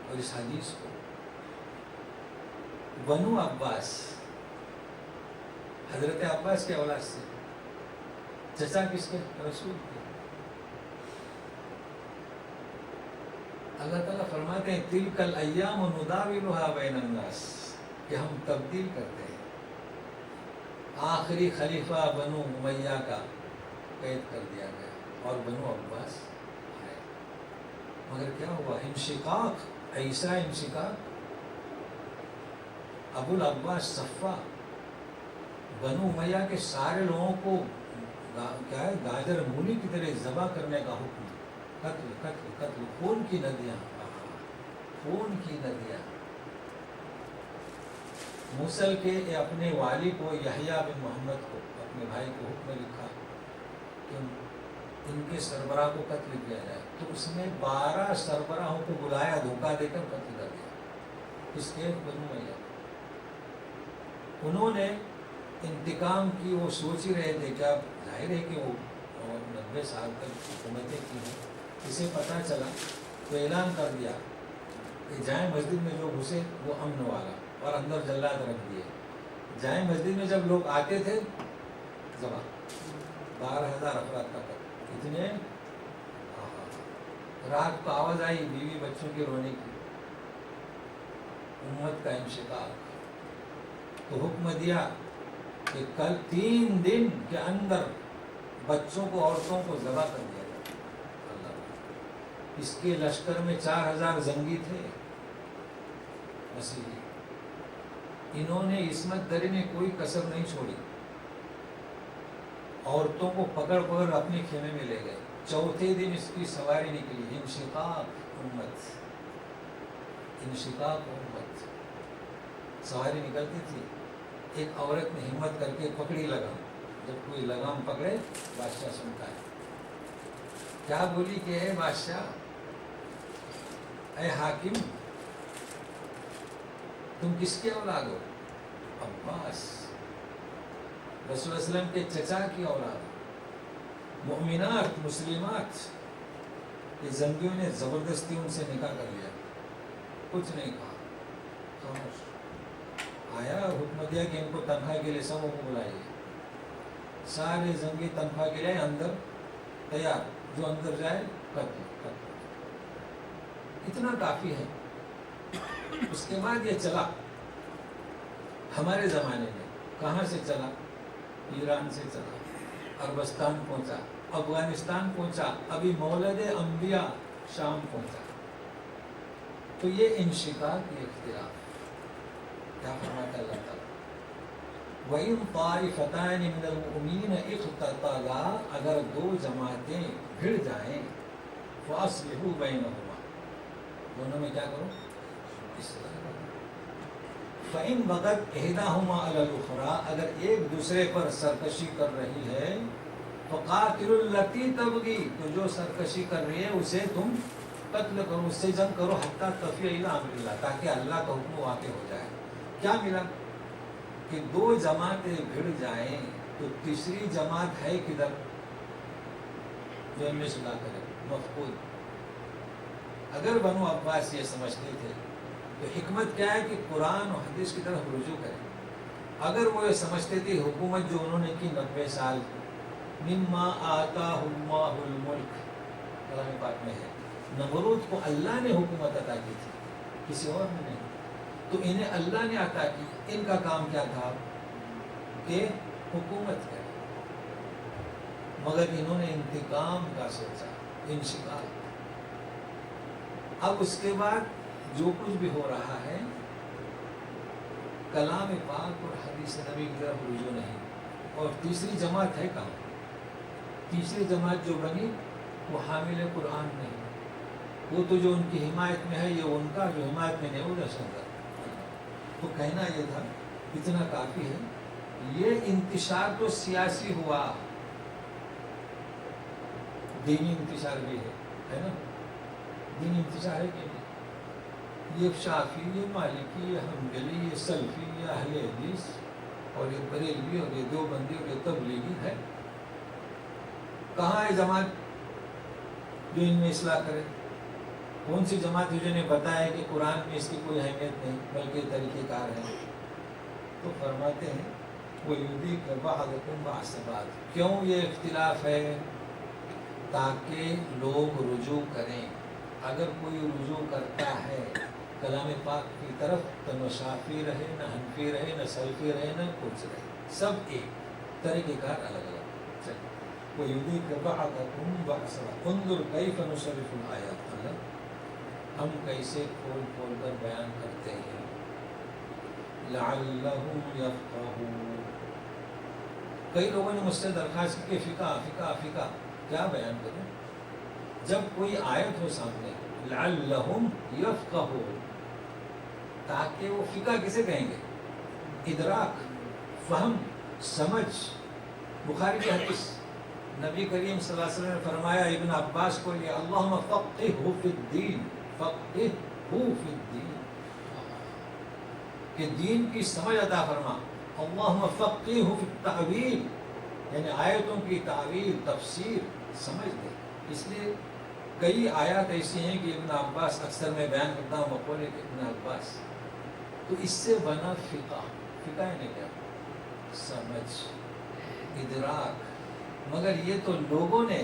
اور اس حدیث کو۔ بنو عباس، حضرت عباس کے اولاد سے، چچا کس کے؟ رسول کے۔ اللہ تعالیٰ فرماتے ہیں تلک الایام نداولها بین الناس، کہ ہم تبدیل کرتے ہیں۔ آخری خلیفہ بنو امیہ کا قید کر دیا گیا اور بنو عباس آئے، مگر کیا ہوا؟ انشقاق، ایسا انشقاق، ابو العباس صفا بنو امیہ کے سارے لوگوں کو کیا ہے، گاجر مولی کی طرح ذبح کرنے کا حکم، قتل قتل قتل، خون کی ندیاں، خون کی ندیاں۔ موصل کے اپنے والی کو، یحییٰ بن محمد کو، اپنے بھائی کو حکم لکھا کہ ان کے سربراہ کو قتل کیا جائے، تو اس نے 12 سربراہوں کو بلایا، دھوکہ دے کر قتل کر دیا۔ اس کے بنو امیہ، انہوں نے انتقام کی، وہ سوچ ہی رہے تھے کہ اب ظاہر ہے کہ وہ 90 سال تک حکومتیں کی ہیں، اسے پتہ چلا تو اعلان کر دیا کہ جائیں مسجد میں جو گھسے وہ امن والا، اور اندر جلاد رکھ دیے۔ جائیں مسجد میں جب لوگ آتے تھے، ذبح، 12,000 افراد کا قتل۔ کتنے؟ رات کو آواز آئی بیوی بچوں کے رونے کی، امت کا انشقاق، تو حکم دیا کہ کل 3 دن کے اندر بچوں کو عورتوں کو ذبح کر دیا جائے۔ اللہ، اس کے لشکر میں 4000 زنگی تھے مسیحی، انہوں نے عصمت دری میں کوئی کسر نہیں چھوڑی، عورتوں کو پکڑ پکڑ اپنے خیمے میں لے گئے۔ چوتھے دن اس کی سواری نکلی، انشقاق امت، انشقاق امت، سواری نکلتی تھی، ایک عورت نے ہمت کر کے پکڑی لگام، جب کوئی لگام پکڑے بادشاہ سنتا ہے، کیا بولی کہ اے بادشاہ، اے حاکم، تم کس کے اولاد ہو؟ عباس، رسول اللہ علیہ وسلم کے چچا کی اولاد، مؤمنات مسلمات، یہ زنگیوں نے زبردستی ان سے نکاح کر لیا، کچھ نہیں کہا، خاموش۔ آیا اور حکم دیا کہ ان کو تنخواہ کے لیے سب کو بلائیے، سارے زنگی تنخواہ کے لیے اندر تیار، جو اندر جائے قتل۔ اتنا کافی ہے۔ اس کے بعد یہ چلا ہمارے زمانے میں، کہاں سے چلا؟ ایران سے چلا، عربستان پہنچا، افغانستان پہنچا، ابھی مولد انبیاء شام پہنچا۔ تو یہ انشقاق، یہ اختلاف کیا فرماتا اللہ تعالیٰ؟ وَإِن طَائِفَتَانِ مِنَ الْمُؤْمِنِينَ اقْتَتَلَا، اگر 2 جماعتیں بھڑ جائیں، فَأَصْلِحُوا بَيْنَهُمَا، دونوں میں کیا کرو؟ اصلاح کرو۔ فَإِن بَغَتْ إِحْدَاهُمَا عَلَى الْأُخْرَىٰ، اگر ایک دوسرے پر سرکشی کر رہی ہے، فَقَاتِلُوا الَّتِي تَبْغِي، تو جو سرکشی کر رہی ہے اسے تم قتل کرو، اس سے جنگ کرو، حتیٰ تفیء إِلَىٰ أَمْرِ اللَّهِ، تاکہ اللہ کا حکم واقع ہو جائے۔ کیا ملا؟ کہ 2 جماعتیں بھڑ جائیں تو تیسری جماعت ہے کدھر؟ جو ان میں صلح کرے، مفقود۔ اگر بنو عباس یہ سمجھتے تھے تو حکمت کیا ہے کہ قرآن و حدیث کی طرف رجوع کریں۔ اگر وہ یہ سمجھتے تھے حکومت جو انہوں نے کی 90 سال کی، مما آتاہ اللہ الملک، کلام پاک میں ہے، نمرود کو اللہ نے حکومت عطا کی تھی، کسی اور نے نہیں، تو انہیں اللہ نے عطا کی۔ ان کا کام کیا تھا؟ کہ حکومت کرے، مگر انہوں نے انتقام کا سوچا، انشقاق۔ اب اس کے بعد جو کچھ بھی ہو رہا ہے، کلام پاک اور حدیث نبی کی طرف رجوع نہیں۔ اور تیسری جماعت ہے کہاں؟ تیسری جماعت جو بنی وہ حامل قرآن نہیں، وہ تو جو ان کی حمایت میں ہے، یہ ان کا جو حمایت میں نہیں، وہ دہشت گرد۔ تو کہنا یہ تھا، اتنا کافی ہے۔ یہ انتشار تو سیاسی ہوا، دینی انتشار بھی ہے نا؟ دینی انتشار ہے کہ نہیں؟ یہ شافی، یہ مالکی، یہ حنبلی، یہ سلفی، یہ اہل حدیث، اور یہ بریلوی، اور یہ دیوبندی، اور یہ تبلیغی ہے۔ کہاں ہے جماعت جو ان میں اصلاح کرے؟ کون سی جماعت ہے جو نے بتایا کہ قرآن میں اس کی کوئی اہمیت نہیں بلکہ طریقہ کار ہے؟ تو فرماتے ہیں وَيُذِيقَ بَعْضَكُمْ بَعْضَ بَعْضٍ، کیوں یہ اختلاف ہے؟ تاکہ لوگ رجوع کریں۔ اگر کوئی رجوع کرتا ہے کلام پاک کی طرف تو نہ شافی رہے، نہ حنفی رہے، نہ سلفی رہے، نہ کچھ رہے، سب ایک، طریقہ کار الگ الگ۔ وَيُذِيقَ بَعْضَكُمْ بَعْضَ بَعْضٍ انظُرْ كَيْفَ نُصَرِّفُ الْآيَاتِ، ہم کیسے کھول کھول کر بیان کرتے ہیں۔ لَعَلَّهُمْ يَفْقَهُونَ، کئی لوگوں نے مجھ سے درخواست کی کہ فقہ کیا بیان کریں؟ جب کوئی آیت ہو سامنے، لَعَلَّهُمْ يَفْقَهُونَ، تاکہ وہ فقہ کسے کہیں گے؟ ادراک، فہم، سمجھ۔ بخاری کی حدیث، نبی کریم صلی اللہ علیہ وسلم نے فرمایا ابن عباس کو لیا، اللہم فقہہ فی الدین، فقہہ فی الدین، کہ دین کی سمجھ عطا فرما۔ اللہم فقہہ فی التعویل، یعنی آیتوں کی تعویل، تفسیر سمجھ دے۔ اس لیے کئی آیات ایسی ہیں کہ ابن عباس، اکثر میں بیان کرتا ہوں مقولے کہ ابن عباس، تو اس سے بنا فقہ۔ فقہ یعنی کیا؟ سمجھ، ادراک۔ مگر یہ تو لوگوں نے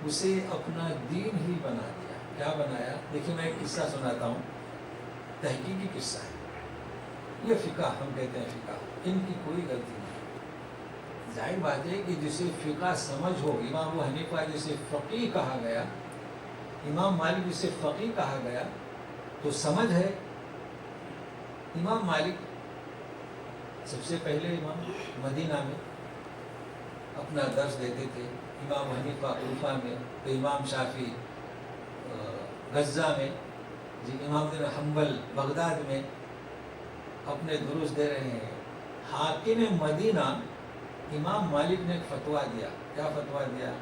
اسے اپنا دین ہی بنا دیا. کیا بنایا؟ دیکھیے میں ایک قصہ سناتا ہوں، تحقیقی قصہ ہے. یہ فقہ ہم کہتے ہیں فقہ، ان کی کوئی غلطی نہیں. ظاہر بات ہے کہ جسے فقہ سمجھ ہو، امام ابو حنیفہ جسے فقیہ کہا گیا، امام مالک جسے فقیہ کہا گیا، تو سمجھ ہے. امام مالک سب سے پہلے امام مدینہ میں اپنا درس دیتے تھے، امام حنیفہ کوفہ میں، تو امام شافعی غزہ میں، جی امام بن حنبل بغداد میں اپنے دروس دے رہے ہیں. حاکم مدینہ امام مالک نے ایک فتویٰ دیا. کیا فتویٰ دیا؟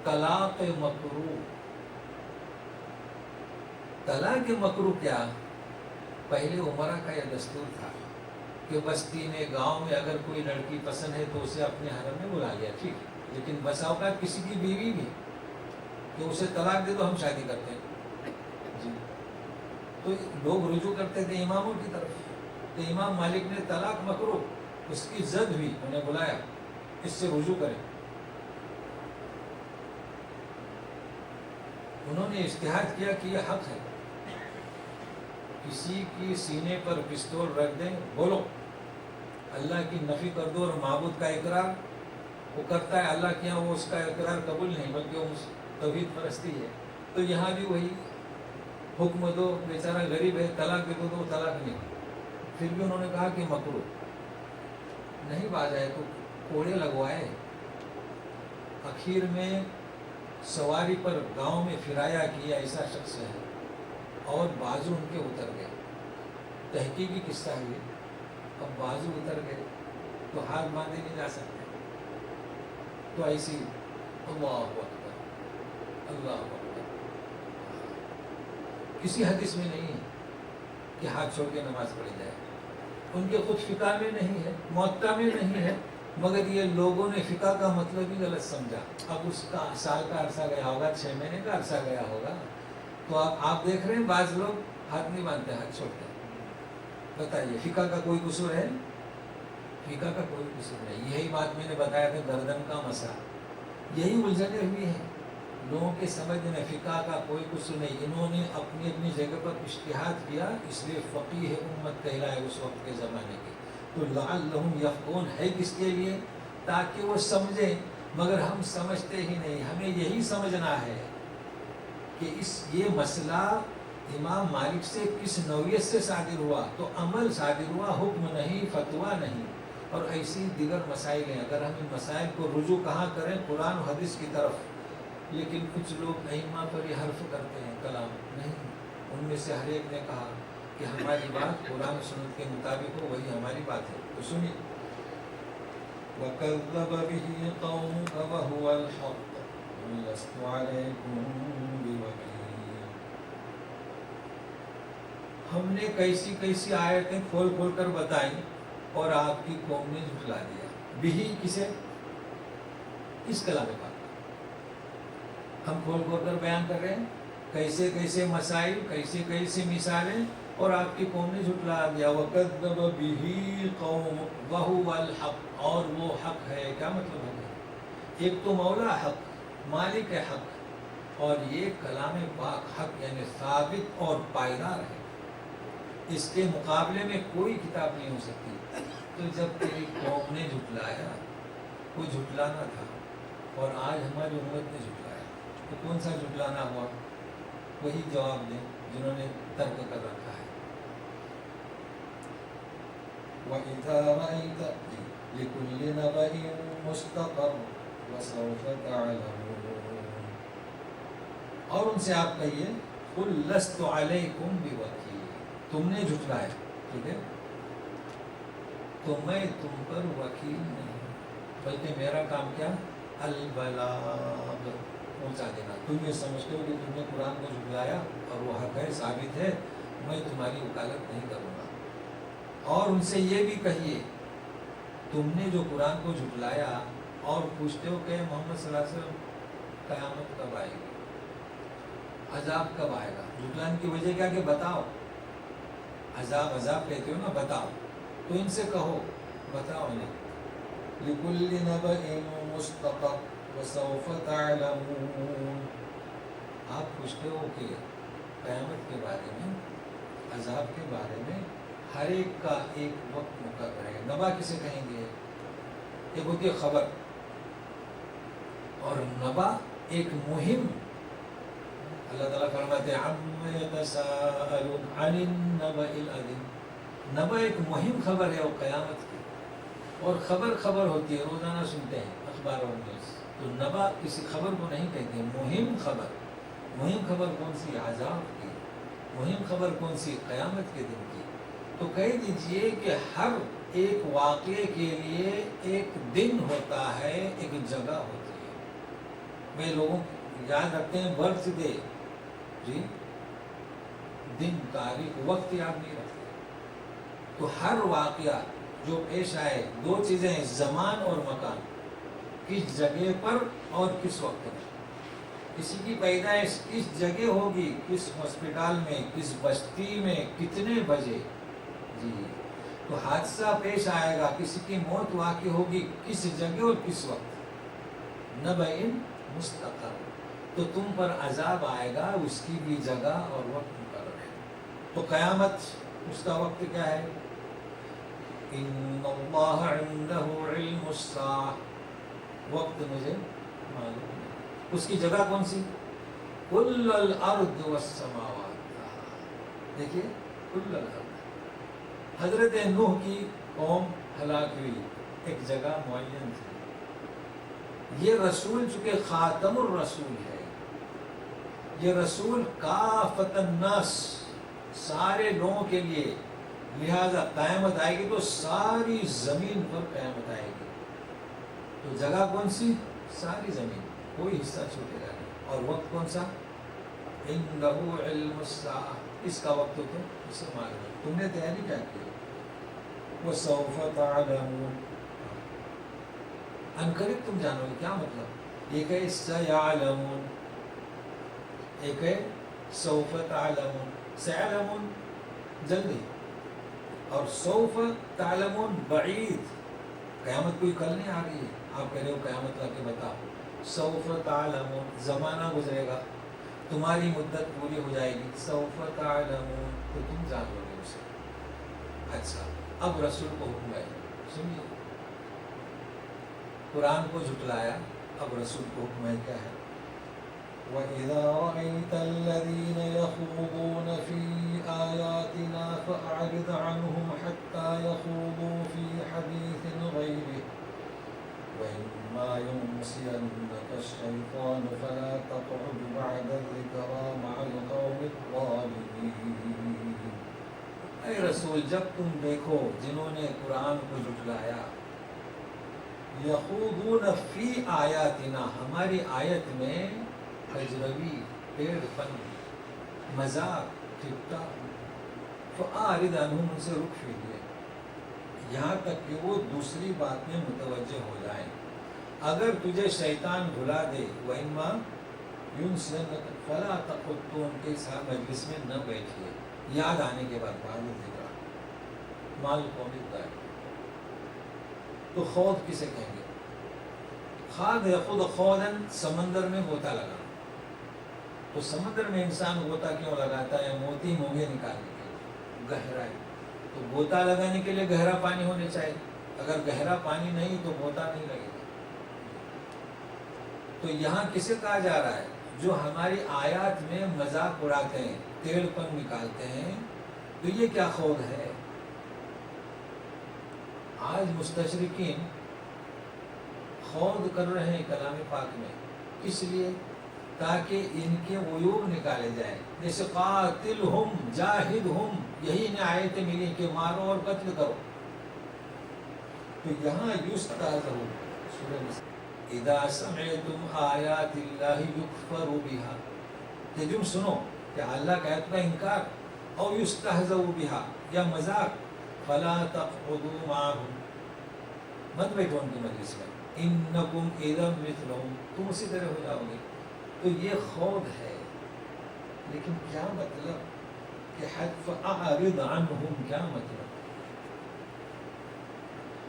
طلاق مکروہ. طلاق مکروہ کیا؟ پہلے عمرہ کا یہ دستور تھا کہ بستی میں گاؤں میں اگر کوئی لڑکی پسند ہے تو اسے اپنے حرم میں بلا لیا، ٹھیک. لیکن بسا اوقات کسی کی بیوی بھی کہ اسے طلاق دے دو ہم شادی کرتے ہیں، جی. تو لوگ رجوع کرتے تھے اماموں کی طرف. تو امام مالک نے طلاق مکروہ، اس کی زد ہوئی، انہیں بلایا اس سے رجوع کریں. انہوں نے اجتہاد کیا کہ یہ حق ہے. کسی کی سینے پر پستول رکھ دیں، بولو اللہ کی نفی کر دو، اور معبود کا اقرار وہ کرتا ہے اللہ کے یہاں، وہ اس کا اقرار قبول نہیں بلکہ وہ توحید پرستی ہے. تو یہاں بھی وہی حکم دو، بیچارہ غریب ہے طلاق دے دو، تو طلاق نہیں. پھر بھی انہوں نے کہا کہ مکروہ نہیں باز آئے تو کوڑے لگوائے. اخیر میں سواری پر گاؤں میں پھرایا کیا ایسا شخص ہے، اور بازو ان کے اتر گئے. تحقیقی قصہ ہوئی. اب بازو اتر گئے تو ہاتھ باندھے نہیں جا سکتے، تو ایسی اللہ اکبر اللہ اکبر. کسی حدیث میں نہیں ہے کہ ہاتھ چھوڑ کے نماز پڑھی جائے. ان کے خود فقہ میں نہیں ہے، موطا میں نہیں ہے، مگر یہ لوگوں نے فقہ کا مطلب ہی غلط سمجھا. اب اس کا سال کا عرصہ گیا ہوگا، 6 مہینے کا عرصہ گیا ہوگا، تو آپ دیکھ رہے ہیں بعض لوگ ہاتھ نہیں باندھتے، ہاتھ چھوڑتے ہیں. بتائیے فقہ کا کوئی قصور ہے؟ فقہ کا کوئی قصور نہیں. یہی بات میں نے بتایا تھا، گردن کا مسا، یہی الجھنے ہوئی ہے لوگوں کے سمجھ میں. فقہ کا کوئی قصور نہیں. انہوں نے اپنی اپنی جگہ پر اجتہاد کیا، اس لیے فقیہ امت کہلائے اس وقت کے زمانے کے. تو لعلہم یفقہون ہے کس کے لیے؟ تاکہ وہ سمجھیں. مگر ہم سمجھتے ہی نہیں. ہمیں یہی سمجھنا ہے کہ یہ مسئلہ امام مالک سے کس نوعیت سے صادر ہوا، تو عمل صادر ہوا، حکم نہیں، فتویٰ نہیں. اور ایسی دیگر مسائل ہیں. اگر ہم ان مسائل کو رجوع کہاں کریں؟ قرآن و حدیث کی طرف. لیکن کچھ لوگ ائمہ پر یہ حرف کرتے ہیں، کلام نہیں. ان میں سے ہر ایک نے کہا کہ ہماری بات قرآن و سنت کے مطابق ہو، وہی ہماری بات ہے. تو سنیے، وَكَذَّبَ بِهِ قَوْمُكَ وَهُوَ الْحَقُّ لَسْتُ عَلَيْكُمْ بِوَكِيلٍ. ہم نے کیسی کیسی آیتیں کھول کھول کر بتائیں اور آپ کی قوم نے جھٹلا دیا. بھی کسے؟ اس کلام پاک ہم کھول کھول کر بیان کر رہے ہیں، کیسے کیسے مسائل، کیسے کیسے مثالیں، اور آپ کی قوم نے جھٹلا دیا. وَكَذَّبَ بِهِ قَوْمُكَ وَهُوَ الْحَقُّ، اور وہ حق ہے. کیا مطلب ہے؟ ایک تو مولا حق، مالک حق، اور یہ کلام پاک حق، یعنی ثابت اور پائیدار ہے. اس کے مقابلے میں کوئی کتاب نہیں ہو سکتی. تو جب تیری قوم نے جھٹلایا، وہ جھٹلانا تھا، اور آج ہماری امت نے جھٹلایا، تو کون سا جھٹلانا ہوا؟ وہی جواب دیں جنہوں نے ترک کر رکھا ہے. وَإِذَا رَأَيْتَ لِكُلِّ نَبَإٍ مُسْتَقَرٌّ وَسَوْفَ تَعْلَمُونَ. اور ان سے آپ کہیے قُلْ لَسْتُ عَلَيْكُمْ بِوَكِيلٍ، تم نے جھٹلایا، ٹھیک ہے، تو میں تم پر وکیل نہیں، بلکہ میرا کام کیا؟ البلاغ، پہنچا دینا. تم یہ سمجھتے ہو کہ تم نے قرآن کو جھٹلایا اور وہ حق ہے، ثابت ہے، میں تمہاری وکالت نہیں کروں گا. اور ان سے یہ بھی کہیے تم نے جو قرآن کو جھٹلایا اور پوچھتے ہو کہ محمد صلی اللہ علیہ وسلم قیامت کب آئے گی، عذاب کب آئے گا؟ جھٹلانے کی وجہ کیا کہ بتاؤ. عذاب کہتے ہو نا، بتاؤ. تو ان سے کہو بتاؤ انہیں. لِكُلِّ نَبَإٍ مُسْتَقَرٌّ وسوف تعلمون. آپ پوچھتے ہو کہ قیامت کے بارے میں، عذاب کے بارے میں ہر ایک کا ایک وقت مقرر ہے. نبا کسے کہیں گے؟ ایک ہوتی ہے خبر، اور نبا ایک مہم. اللہ تعالیٰ فرماتے ہیں عَمَّ يَتَسَاءَلُونَ عَنِ النَّبَإِ الْعَظِيمِ. نبا ایک مہم خبر ہے وہ قیامت کی، اور خبر ہوتی ہے، روزانہ سنتے ہیں اخباروں میں. تو نبا کسی خبر کو نہیں کہتے، مہم خبر. مہم خبر کون سی؟ عذاب کی. مہم خبر کون سی؟ قیامت کے دن کی. تو کہہ دیجئے کہ ہر ایک واقعے کے لیے ایک دن ہوتا ہے، ایک جگہ ہوتی ہے. میں لوگوں یاد رکھتے ہیں برتھ ڈے، جی، دن، تاریخ، وقت یاد نہیں رکھتے. تو ہر واقعہ جو پیش آئے، دو چیزیں ہیں، زمان اور مکان. کس جگہ پر اور کس وقت میں. کسی کی پیدائش کس جگہ ہوگی، کس ہسپتال میں، کس بستی میں، کتنے بجے. جی، تو حادثہ پیش آئے گا، کسی کی موت واقع ہوگی، کس جگہ اور کس وقت. نبأ مستقر. تو تم پر عذاب آئے گا، اس کی بھی جگہ اور وقت مقرر ہے. تو قیامت، اس کا وقت کیا ہے؟ ان اللہ عنده علم الساعہ. وقت مجھے معلوم ہے. اس کی جگہ کون سی؟ کل الارض والسماوات. دیکھیے، کل الارض. حضرت نوح کی قوم ہلاک ہوئی، ایک جگہ معین تھی. یہ رسول چونکہ خاتم الرسول ہے، یہ رسول کافۃ الناس، سارے لوگوں کے لیے، لہذا قیامت آئے گی تو ساری زمین پر قیامت آئے گی. تو جگہ کون سی؟ ساری زمین، کوئی حصہ چھوٹے گا نہیں. اور وقت کون سا؟ عنده علم الساعہ. اس کا وقت تو اسے معلوم ہے. تم نے تیاری کیا کی؟ وسوف تعلمون. انقریب تم جانو گے. کیا مطلب؟ ایک ہے سیعلمون، ایک ہے سوف تعلمون. سیعلمون جلدی، اور سوف تعلمون بعید. قیامت کوئی کل نہیں آ رہی ہے، آپ کہہ رہے ہو قیامت لا کے بتاؤ. سوف تعلمون، زمانہ گزرے گا، تمہاری مدت پوری ہو جائے گی. سوف تعلمون، تو تم جان لو گے اسے. اچھا، اب رسول کو حکم ہے، سنیے. قرآن کو جھٹلایا، اب رسول کو حکم ہے. کیا ہے؟ وَإِذَا رَأَيْتَ الَّذِينَ يَخُوضُونَ فِي آيَاتِنَا فَأَعْرِضْ عَنْهُمْ حَتَّى يَخُوضُوا فِي حَدِيثٍ غَيْرِهِ وَإِمَّا يُنْسِيَنَّكَ الشَّيْطَانُ فَلَا تَقْعُدْ بَعْدَ الذِّكْرَىٰ مَعَ الْقَوْمِ الظَّالِمِينَ. اے رسول، جب تم دیکھو جنہوں نے قرآن کو جھٹلایا، یخوضون فی آیاتنا، ہماری آیت میں کجروی، پیڑ پن، مذاق، ٹھٹا، فأعرض عنہم، ان سے رخ پھیریے، یہاں تک کہ وہ دوسری بات میں متوجہ ہو جائیں. اگر تجھے شیطان بھلا دے، وَإِمَّا يُنْسِيَنَّكَ فَلَا تَقْعُدْ، تو ان کے ساتھ مجلس میں نہ بیٹھیے. یاد آنے کے بعد بعد ذکر مال قومی دائر. تو خود کسے کہیں گے؟ خاد یخوض خوضاً، سمندر میں غوطہ لگانا. تو سمندر میں انسان غوطہ کیوں لگاتا ہے؟ موتی موگے نکالنے کے لیے، گہرائی. تو غوطہ لگانے کے لیے گہرا پانی ہونے چاہیے. اگر گہرا پانی نہیں تو غوطہ نہیں لگے گا. تو یہاں کسے کہا جا رہا ہے؟ جو ہماری آیات میں مذاق اڑاتے ہیں، ٹیڑھ پن نکالتے ہیں. تو یہ کیا خوض ہے؟ آج مستشرقین خوض کر رہے ہیں کلام پاک میں. کس لیے؟ تاکہ ان کے عیوب نکالے جائیں. جیسے قاتلہم جاہدہم، یہی نے آیتیں ملی کہ مارو اور قتل کرو. تو یہاں یستہزئ، سورہ نساء، اذا سمعتم آیات اللہ یکفر بہا، تم سنو کہ اللہ کی آیت کا انکار، او یستہزئ بہا، یا مذاق، فلا تقعدوا معہم، مت بیٹھو ان کی مجلس میں. انکم اذا مثلہم، تم اسی طرح ہو جاؤ گے. تو یہ خوض ہے. لیکن کیا مطلب کہ حد فأعرض عنہم، کیا مطلب؟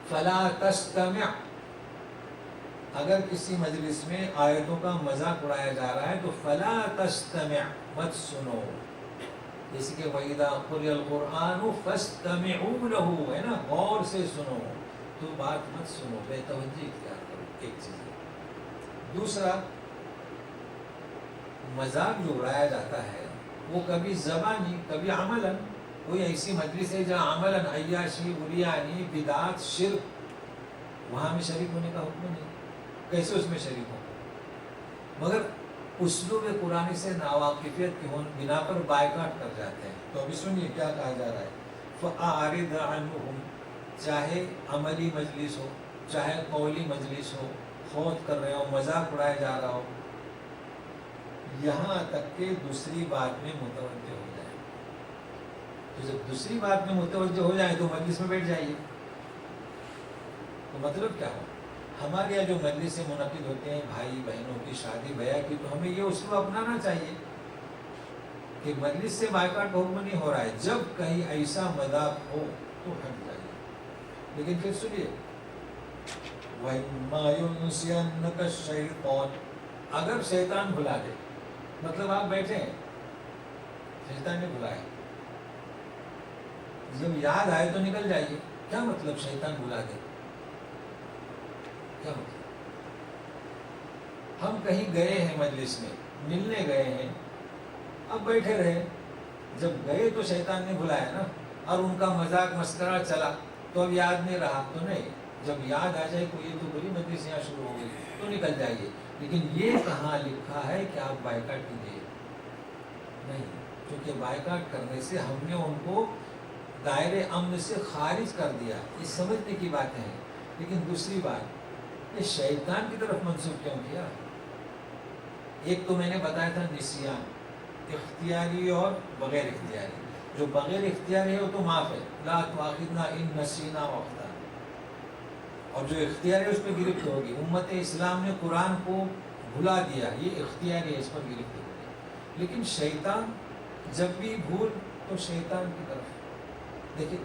فلا تستمع، اگر کسی مجلس میں آیتوں کا مذاق اڑایا جا رہا ہے تو فلا تستمع، مت سنو، جیسے کہ وَإِذَا قُرِئَ الْقُرْآنُ فَاسْتَمِعُوا لَهُ، ہے نا، غور سے سنو، تو بات مت سنو، بے توجہ اختیار کرو، ایک چیز ہے۔ دوسرا، مذاق جو اڑایا جاتا ہے وہ کبھی زبانی کبھی عملاً، کوئی ایسی مجلس ہے جہاں عملاً عیاشی، عریانی، بدعات، شرک، وہاں میں شریک ہونے کا حکم نہیں، کیسے اس میں شریک ہو؟ مگر اسلوب قرآنی سے ناواقفیت کی بنا پر بائیکاٹ کر جاتے ہیں۔ تو ابھی سنیے کیا کہا جا رہا ہے، فَأَعْرِضْ عَنْهُمْ، چاہے عملی مجلس ہو چاہے قولی مجلس ہو، خوض کر رہے ہو، مذاق اڑایا جا رہا ہو، یہاں تک کہ دوسری بات میں متوجہ ہو جائے۔ تو جب دوسری بات میں متوجہ ہو جائے تو مجلس میں بیٹھ جائیے۔ تو مطلب کیا ہو، ہمارے یہاں جو مجلسیں منعقد ہوتے ہیں بھائی بہنوں کی شادی بیاہ کی، تو ہمیں یہ اسلوب اپنانا چاہیے کہ مجلس سے بائیکاٹ حکم نہیں ہو رہا ہے، جب کہیں ایسا مذاق ہو تو ہٹ جائیے۔ لیکن پھر سنیے، وَإِمَّا يُنْسِيَنَّكَ الشَّيْطَانُ، اگر شیطان بھلا دے، مطلب آپ بیٹھے ہیں، شیطان نے بلایا، جب یاد آئے تو نکل جائیے۔ کیا مطلب شیطان بلا دے؟ کیا مطلب؟ ہم کہیں گئے ہیں مجلس میں، ملنے گئے ہیں، اب بیٹھے رہے، جب گئے تو شیطان نے بلایا نا، اور ان کا مذاق مسخرہ چلا، تو اب یاد نہیں رہا تو نہیں، جب یاد آ جائے کوئی تو بڑی مجلس یہاں شروع ہو گئی تو نکل جائیے۔ لیکن یہ کہاں لکھا ہے کہ آپ بائیکاٹ کیجیے؟ نہیں، کیونکہ بائیکاٹ کرنے سے ہم نے ان کو دائرے امن سے خارج کر دیا، یہ سمجھنے کی باتیں ہیں۔ لیکن دوسری بات، یہ شیطان کی طرف منسوب کیوں کیا؟ ایک تو میں نے بتایا تھا نسیان، اختیاری اور بغیر اختیاری۔ جو بغیر اختیاری ہے وہ تو معاف ہے، لا تؤاخذنا ان نسینا واخطأنا، اور جو اختیاری ہے اس پہ گرفت ہوگی۔ امت اسلام نے قرآن کو بھلا دیا، یہ اختیاری ہے، اس پر گرفت ہوگی۔ لیکن شیطان جب بھی بھول تو شیطان کی طرف دیکھیں،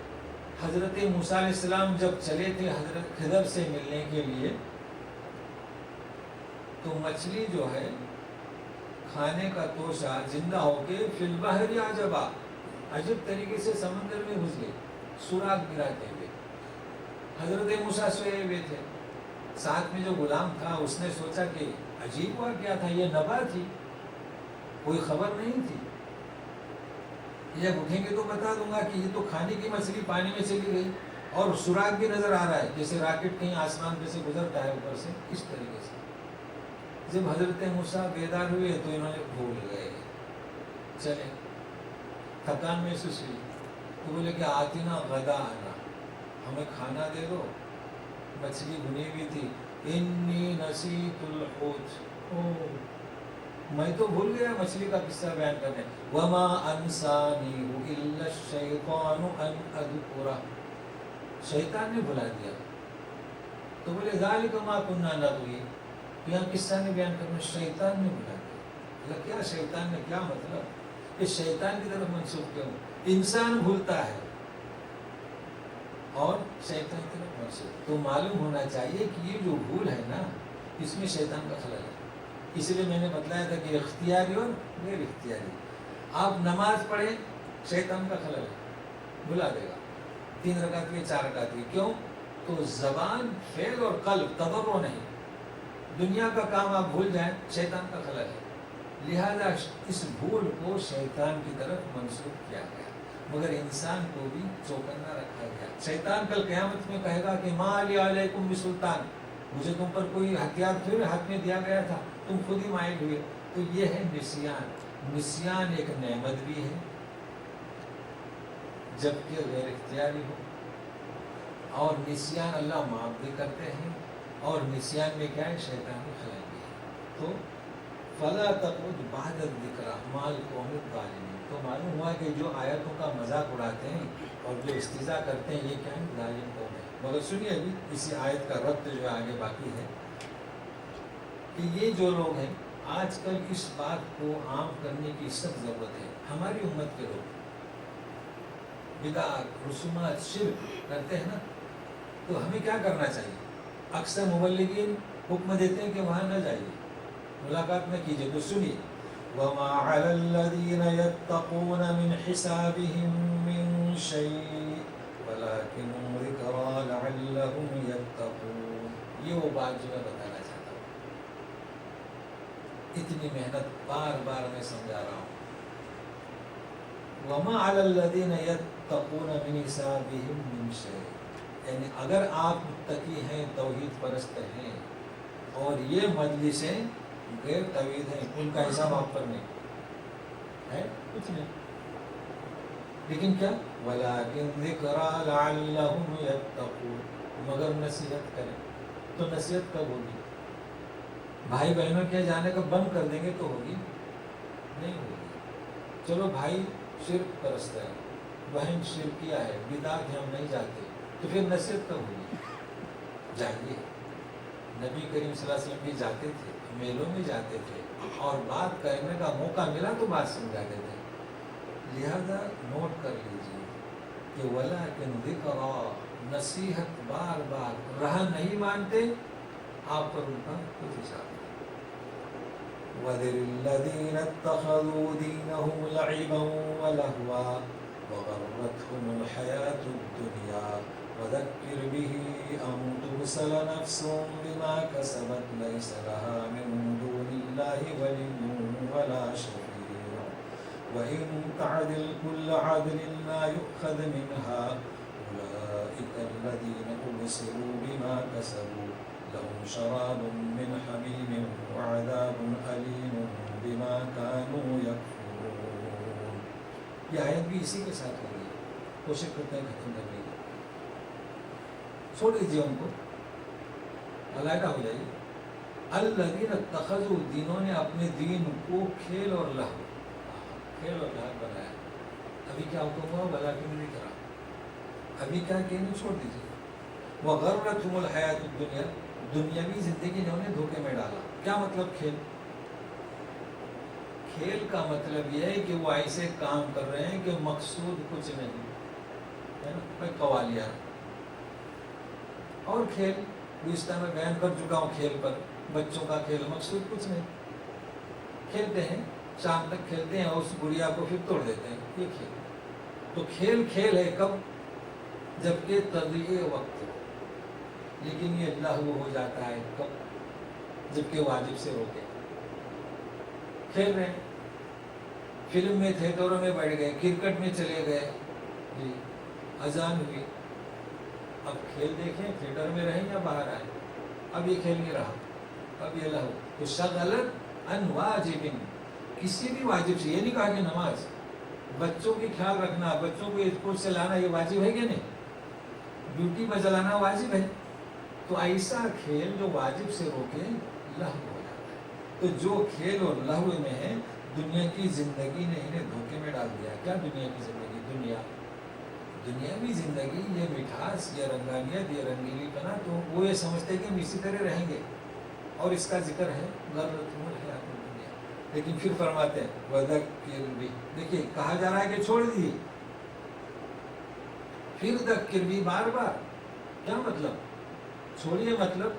حضرت موسیٰ علیہ السلام جب چلے تھے حضرت خضر سے ملنے کے لیے، تو مچھلی جو ہے کھانے کا توشہ زندہ ہو کے فی البحر عجبا، عجب طریقے سے سمندر میں گھس گئی، سوراخ گراتے ہوئے۔ حضرت موسیٰ سوئے ہوئے تھے، ساتھ میں جو غلام تھا اس نے سوچا کہ عجیب ہوا کیا تھا، یہ نبا تھی، کوئی خبر نہیں تھی، جب اٹھیں گے تو بتا دوں گا کہ یہ تو کھانے کی مچھلی پانی میں چلی گئی، اور سوراخ بھی نظر آ رہا ہے، جیسے راکٹ کہیں آسمان پہ سے گزرتا ہے اوپر سے، اس طریقے سے۔ جب حضرت موسیٰ بیدار ہوئے تو انہوں نے بھول گئے، چلے، تھکان محسوس ہوئی، تو بولے کہ آتنا غداءنا، ہمیں کھانا دے دو، مچھلی بھنی ہوئی تھی، انی نسیت الحوت، میں تو بھول گیا مچھلی کا قصہ بیان کرنے، وما انسانیہ الا الشیطان ان اذکرہ، شیطان نے بھلا دیا۔ تو بولے ذالک ما کنا نبغی، یہاں قصہ نے بیان کرنا، شیطان نے بھلا دیا۔ کیا شیطان نے، کیا مطلب، کہ شیطان کی طرف منسوخ کیوں؟ انسان بھولتا ہے اور شیطان کی طرف منسوخ، تو معلوم ہونا چاہیے کہ یہ جو بھول ہے نا، اس میں شیطان کا خلل ہے۔ اس لیے میں نے بتلایا تھا کہ اختیاری اور غیر اختیاری، آپ نماز پڑھیں، شیطان کا خلل ہے، بھلا دے گا، 3 رکعت کی 4 رکعت کی، کیوں؟ تو زبان، فعل اور قلب، تبرع نہیں، دنیا کا کام آپ بھول جائیں، شیطان کا خلل ہے۔ لہذا اس بھول کو شیطان کی طرف منسوخ کیا گیا، مگر انسان کو بھی چوکنا رکھا گیا۔ شیطان کل قیامت میں کہے گا کہ ما لی علیکم بسلطان، مجھے تم پر کوئی ہتھیار تھوڑی ہاتھ میں دیا گیا تھا، تم خود ہی مائل ہوئے۔ تو یہ ہے نسیان۔ نسیان ایک نعمت بھی ہے جبکہ غیر اختیاری ہو، اور نسیان اللہ معاف بھی کرتے ہیں، اور نسیان میں کیا ہے، شیطانی خلل بھی ہے۔ تو فلا تقعد بعد الذکری مع القوم الظالمین، تو معلوم ہوا کہ جو آیتوں کا مذاق اڑاتے ہیں اور جو استہزاء کرتے ہیں، یہ کیا ہے، ظالم قوم ہے۔ مگر سنیے ابھی اسی آیت کا ربط جو آگے باقی ہے، کہ یہ جو لوگ ہیں آج کل اس بات کو عام کرنے کی سخت ضرورت ہے۔ ہماری امت کے لوگ بدعات، رسومات، شرک کرتے ہیں نا، تو ہمیں کیا کرنا چاہیے؟ اکثر مبلغین حکم دیتے ہیں کہ وہاں نہ جائیے، ملاقات نہ کیجیے. تو سنیے وَمَا عَلَى الَّذِينَ يَتَّقُونَ مِنْ حِسَابِهِمْ مِنْ شَيْءٍ وَلَكِنْ ذِكْرَى لَعَلَّهُمْ يَتَّقُونَ. یہ وہ بات جو میں بتانا چاہتا ہوں، اتنی محنت بار بار میں سمجھا رہا ہوں. وَمَا عَلَى الَّذِينَ يَتَّقُونَ مِنْ حِسَابِهِمْ مِنْ شَيْءٍ، یعنی اگر آپ متقی ہیں، توحید پرست ہیں، اور یہ مجلسیں غیر توحید ہیں، ان کا حساب آپ پر نہیں ہے، کچھ نہیں. لیکن کیا وَلَكِنْ ذِكْرَى لَعَلَّهُمْ يَتَّقُونَ، مگر نصیحت کریں. تو نصیحت کب ہوگی؟ بھائی بہنوں کے جانے کا بند کر دیں گے تو ہوگی؟ نہیں ہوگی. چلو بھائی شرک پرست ہے، بہن شرکیہ ہے، بدعت ہے، ہم نہیں جاتے، تو پھر نصیحت کب ہوگی؟ جائیے. نبی کریم صلی اللہ علیہ وسلم بھی جاتے تھے، میلوں میں جاتے تھے، اور بات کرنے کا موقع ملا تو بات سمجھاتے تھے. لہذا نوٹ کر لیجیے کہ وَلَكِنْ ذِكْرَى، نصیحت بار بار، رہا نہیں مانتے آپ پر ان کا کچھ حساب نہیں. وَذَرِ الَّذِينَ اتَّخَذُوا دِينَهُمْ لَعِبًا وَلَهْوًا وَغَرَّتْهُمُ الْحَيَاةُ الدُّنْيَا وَذَكِّرْ بِهِ أَن تُبْسَلَ نَفْسٌ بِمَا كَسَبَتْ لَيْسَ لَهَا مِن دُونِ اللَّهِ وَلِيٌّ وَلَا شَفِيعٌ وَإِن تَعْدِلْ كُلَّ عَدْلٍ لَّا يُؤْخَذْ مِنْهَا أُولَٰئِكَ الَّذِينَ أُبْصِرُوا بِمَا كَسَبُوا لَهُمْ شَرَابٌ مِّنْ حَمِيمٍ وَعَذَابٌ أَلِيمٌ بِمَا كَانُوا يَكْفُرُونَ. یہ آیت بھی اسی کے ساتھ ہو رہی ہے، کوشش کرتے ہیں ختم کرنے کی. چھوڑ دیجیے ان کو، علیحدہ ہو جائیے. الذین اتخذوا، دینوں نے اپنے دین کو کھیل اور لہو، کھیل اور لہو بنایا. ابھی کیا حکم ہوا؟ ولیکن ذکرا. ابھی کیا کہنے، چھوڑ دیجیے. وغرتہم الحیات الدنیا، دنیاوی زندگی نے انہیں دھوکے میں ڈالا. کیا مطلب کھیل؟ کھیل کا مطلب یہ ہے کہ وہ ایسے کام کر رہے ہیں کہ مقصود کچھ نہیں ہے نا، قوالیاں اور کھیل گزشتہ میں بیان کر چکا ہوں. کھیل پر بچوں کا کھیل، مقصود کچھ نہیں، کھیلتے ہیں، شام تک کھیلتے ہیں اور اس گڑیا کو پھر توڑ دیتے ہیں. یہ کھیل. تو کھیل کھیل ہے کب؟ جبکہ تضیع وقت ہو. لیکن یہ لہو ہو جاتا ہے کب؟ جبکہ واجب سے روکے. کھیل رہے ہیں، فلم میں تھیٹروں میں بیٹھ گئے، کرکٹ میں چلے گئے، جی اذان ہوئی، اب کھیل دیکھیں، تھیٹر میں رہیں یا باہر آئیں، اب یہ کھیل نہیں رہا، اب یہ لہو. تو شغلت عن واجب، کسی بھی واجب سے. یہ نہیں کہا کہ نماز، بچوں کی خیال رکھنا، بچوں کو اسکول سے لانا، یہ واجب ہے کہ نہیں؟ ڈیوٹی پر چلانا واجب ہے. تو ایسا کھیل جو واجب سے روکے لہو ہو جاتا ہے. تو جو کھیل اور لہو میں ہے، دنیا کی زندگی نے انہیں دھوکے میں ڈال دیا. کیا دنیا کی زندگی؟ دنیاوی زندگی، یہ مٹھاس، یہ رنگانیت، یہ رنگیلی پنا، تو وہ یہ سمجھتے کہ ہم اسی طرح رہیں گے، اور اس کا ذکر ہے غرتہم الحیات الدنیا. لیکن پھر فرماتے ہیں وذکر بھی، دیکھیے کہا جا رہا ہے کہ چھوڑ دیجیے، پھر ذکر بھی بار بار. کیا مطلب؟ چھوڑیے مطلب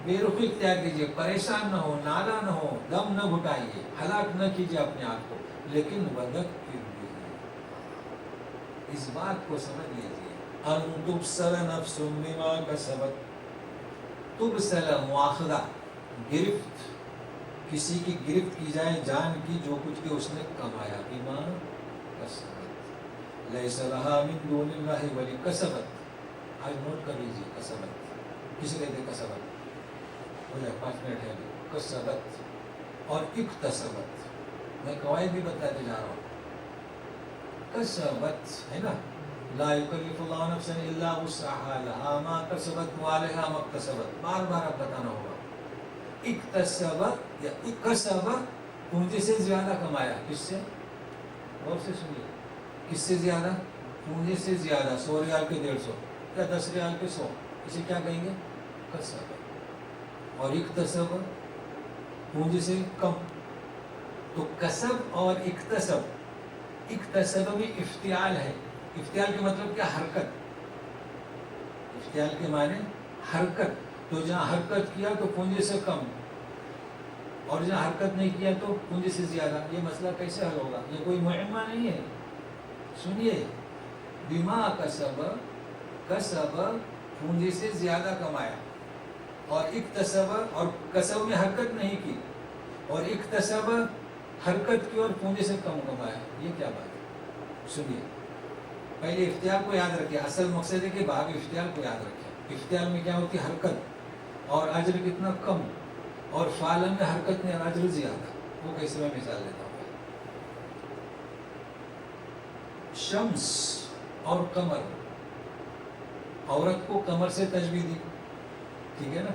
بے رخی اختیار کیجیے، پریشان نہ ہو، نالا نہ ہو، دم نہ گھٹائیے، ہلاک نہ کیجیے اپنے آپ کو. لیکن وذکر بھی، اس بات کو سمجھ لیجیے. ان تبصر نفس بما کسبت، تبصر مواخذہ، گرفت، کسی کی گرفت کی جائے جان کی، جو کچھ بھی اس نے کمایا. بما کسبت لیس لہا من دون اللہ ولی. کسبت، آج نوٹ کر لیجیے، کسبت کسی کہتے کسبت ہو جائے، 5 منٹ ہے. کسبت اور اکتسبت، میں قواعد بھی بتاتے جا رہا ہوں. کسبت ہے نا، لا یکلف اللہ نفسا الا وسعها لها ما کسبت وعلیہا ما اکتسبت، بار بار اب بتانا ہوگا. اکتسبت یا اکسب، پونجی سے زیادہ کمایا. کس سے؟ غور سے سنیے، کس سے زیادہ؟ پونجی سے زیادہ. 100 ریال کے 150 یا 10 ریال کے 100، اسے کیا کہیں گے؟ کسب. اور اکتسب، پونجی سے کم. تو کسب اور اکتسب، اکتسب بھی افتعال ہے. افتعال کے مطلب کیا؟ حرکت. افتعال کے معنی حرکت. تو جہاں حرکت کیا تو پونجی سے کم، اور جہاں حرکت نہیں کیا تو پونجی سے زیادہ. یہ مسئلہ کیسے حل ہوگا؟ یہ کوئی معمہ نہیں ہے. سنیے، بما کسب پونجی سے زیادہ کمایا، اور اکتسب، اور کسب میں حرکت نہیں کی، اور اکتسب حرکت کی اور پونجی سے کم کمایا. یہ کیا بات ہے؟ سنیے، پہلے افتعال کو یاد رکھیں. اصل مقصد ہے کہ باب افتعال کو یاد رکھیں. افتعال میں کیا ہوتی ہے؟ حرکت، اور اجر کتنا کم، اور فعل میں حرکت میں اجر زیادہ. وہ کیسے میں مثال دیتا ہوں. شمس اور قمر، عورت کو قمر سے تشبیہ دی، ٹھیک ہے نا،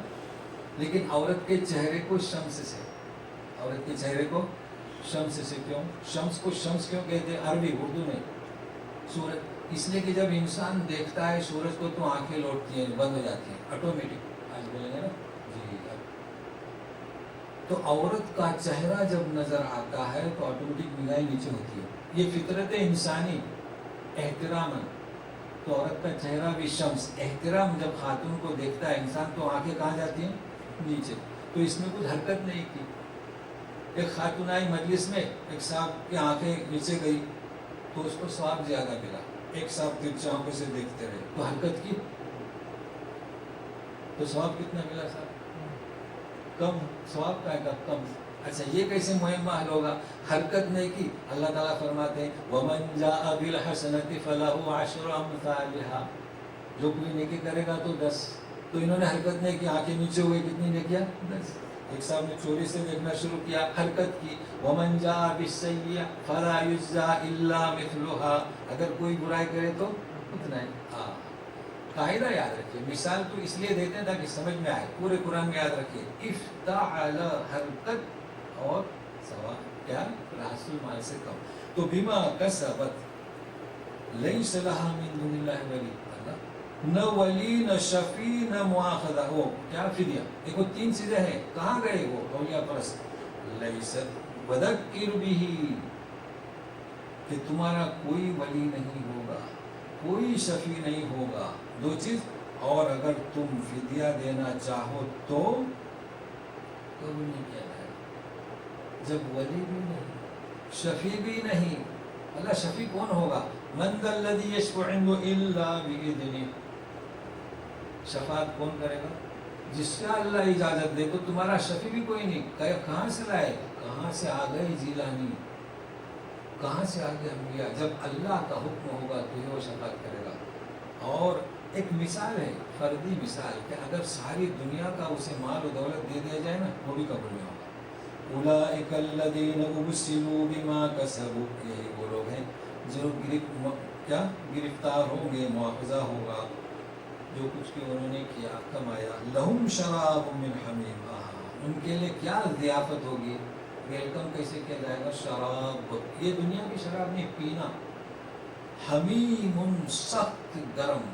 لیکن عورت کے چہرے کو شمس سے، عورت کے چہرے کو شمس سے. کیوں شمس کو شمس کیوں کہتے ہیں عربی اردو میں؟ سورج. اس لیے کہ جب انسان دیکھتا ہے سورج کو تو آنکھیں لوٹتی ہیں، بند ہو جاتی ہیں آٹومیٹک. آج بولیں گے نا جی. تو عورت کا چہرہ جب نظر آتا ہے تو آٹومیٹک نگاہیں نیچے ہوتی ہے. یہ فطرت انسانی احترام. تو عورت کا چہرہ بھی شمس. احترام جب خاتون کو دیکھتا ہے انسان تو آنکھیں کہاں جاتی ہیں؟ نیچے. تو اس میں کچھ حرکت نہیں کی. ایک خاتون آئی مجلس میں، ایک صاحب کی آنکھیں نیچے گئی تو اس کو ثواب زیادہ ملا. ایک صاحب ترچھی آنکھوں سے دیکھتے رہے تو حرکت کی تو ثواب کتنا ملا صاحب؟ کم. ثواب کا ہے کم. اچھا یہ کیسے معمہ حل ہوگا؟ حرکت نہیں کی. اللہ تعالیٰ فرماتے ہیں وَمَنْ جَاءَ بِالْحَسَنَةِ فَلَهُ عَشْرُ أَمْثَالِهَا. جو کوئی نیکی کرے گا تو 10. تو انہوں نے حرکت نہیں کی، آنکھیں نیچے ہوئے، کتنی نیکیاں؟ 10. ایک صاحب نے چوری سے دیکھنا شروع کیا، حرکت کی. وَمَنْ جَاءَ بِالسَّيِّئَةِ فَلَا يُجْزَىٰ إِلَّا مِثْلُهَا. اگر کوئی برائی کرے تو اتنا ہے. قاعدہ یاد رکھیے. مثال تو اس لیے دیتے ہیں تاکہ سمجھ میں آئے. پورے قرآن میں یاد رکھیے. افتعل حرکت اور ثواب کیا؟ راس المال سے کم. تو بما کسبت لیس لہا من دون اللہ ولی. نہ ولی نہ شفیع نہ مواخذہ. وہ کیا فدیہ؟ دیکھو 3 چیزیں ہیں. کہاں گئے وہ اولیاء پرست؟ لیست وذکر بھی، کہ تمہارا کوئی ولی نہیں ہوگا، کوئی شفیع نہیں ہوگا. 2 چیز. اور اگر تم فدیہ دینا چاہو تو نہیں کیا جائے. جب ولی بھی نہیں، شفیع بھی نہیں. اللہ شفیع کون ہوگا؟ من ذا الذی یشفع عنده الا باذنہ. شفاعت کون کرے گا؟ جس کا اللہ اجازت دے. تو تمہارا شفیع بھی کوئی نہیں. کہاں سے لائے؟ کہاں سے آ گئے جیلانی؟ کہاں سے آ گئے انبیاء؟ جب اللہ کا حکم ہوگا تو ہی وہ شفاعت کرے گا. اور ایک مثال ہے، فردی مثال، کہ اگر ساری دنیا کا اسے مال و دولت دے دیا جائے نا وہ بھی قبول نہیں ہوگا. اولئک الذین ابسلوا بما کسبوا. یہی وہ لوگ ہیں جو گرفتار ہوں گے، مواخذہ ہوگا جو کچھ بھی انہوں نے کیا، کمایا. لہم شراب من حمیم. ان کے لیے کیا ضیافت ہوگی، ویلکم کیسے کیا جائے گا؟ شراب. یہ دنیا کی شراب نہیں، پینا. حمیم سخت گرم.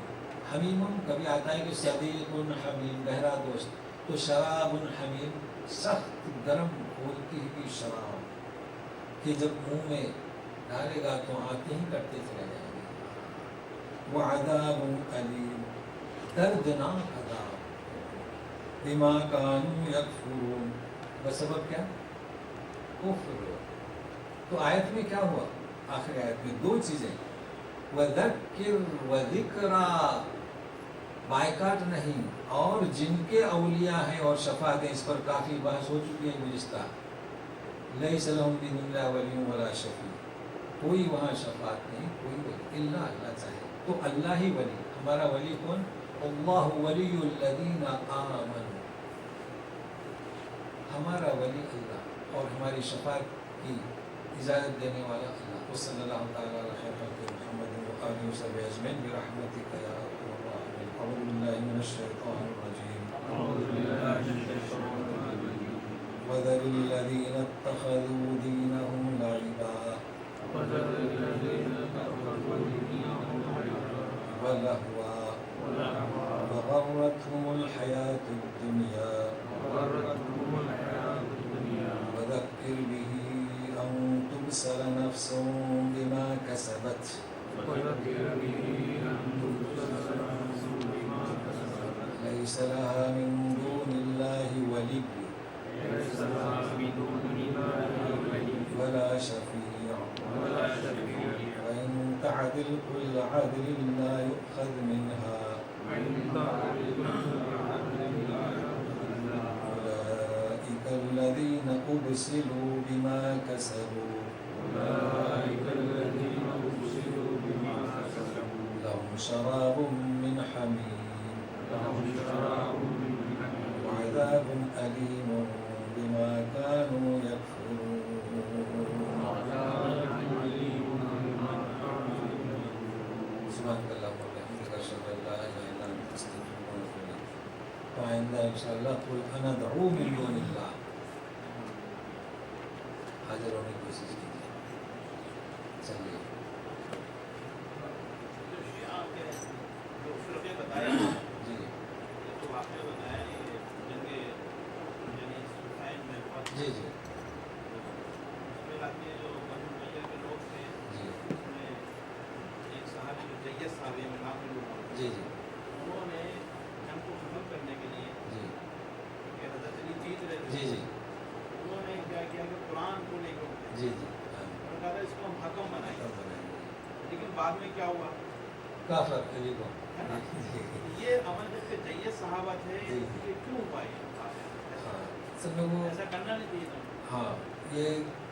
حمیم کبھی آتا ہے کہ صدیق حمیم، گہرا دوست. تو شراب حمیم سخت گرم ہوتی ہوئی شراب کہ جب منہ میں ڈالے گا تو آتے ہی کرتے چلے جائیں گے. وعذاب علیم، دردناک عذاب. بما کانوا یکفرون، بسبب کیا؟ کفر. تو آیت میں کیا ہوا؟ آخر آیت میں 2 چیزیں. وَذَكِّرْ وَذِكْرَا، بائیکاٹ نہیں. اور جن کے اولیاء ہیں اور شفاعتیں، اس پر کافی بحث ہو چکی ہے گزشتہ. لیس لہم من اللہ ولی ولا شفیع. کوئی وہاں شفاعت نہیں، کوئی ولی الا اللہ چاہے تو اللہ ہی ولی. ہمارا ولی کون؟ اللہ ولی الذین آمنوا. ہمارا ولی اللہ، اور ہماری شفاعت کی اجازت دینے والا اللہ. وصلی اللہ تعالی علی خیر خلق محمد و آلہ وصحبہ اجمعین برحمتک یا ارحم الراحمین. اعوذ باللہ من الشیطان الرجیم. وذر الذین اتخذوا دینهم لعبا ولهوا وغرتهم الحیاة الدنیا وذکر به ان تبصر نفس بما کسبت لیس لها من كل عدل لا يؤخذ منها أولئك الذين أبسلوا بما كسبوا لهم شراب من حميم وعذاب أليم بما كانوا يكفرون سبحانك اللهم وبحمدك أشهد أن لا إله إلا أنت أستغفرك وأتوب إليك. وعند إن شاء الله قل أنا أدعو من دون الله. حاضر ہونے کی کوشش کیجیے. چلیے. جی جی جی جی جی انہوں نے جنگ کو ختم کرنے کے لیے جی کہ حضرت علی جیت رہے تھے جی جی انہوں نے کیا کیا کہ قرآن کو لے کر جی جی اور کہا اس کو ہم حکم بنائیں گے. لیکن بعد میں کیا ہوا کافر علی کو ہے نا؟ یہ عمل جب کہ جیت صحابہ تھے یہ کیوں پائے سب لوگوں ایسا کرنا نہیں چاہیے تھا. ہاں یہ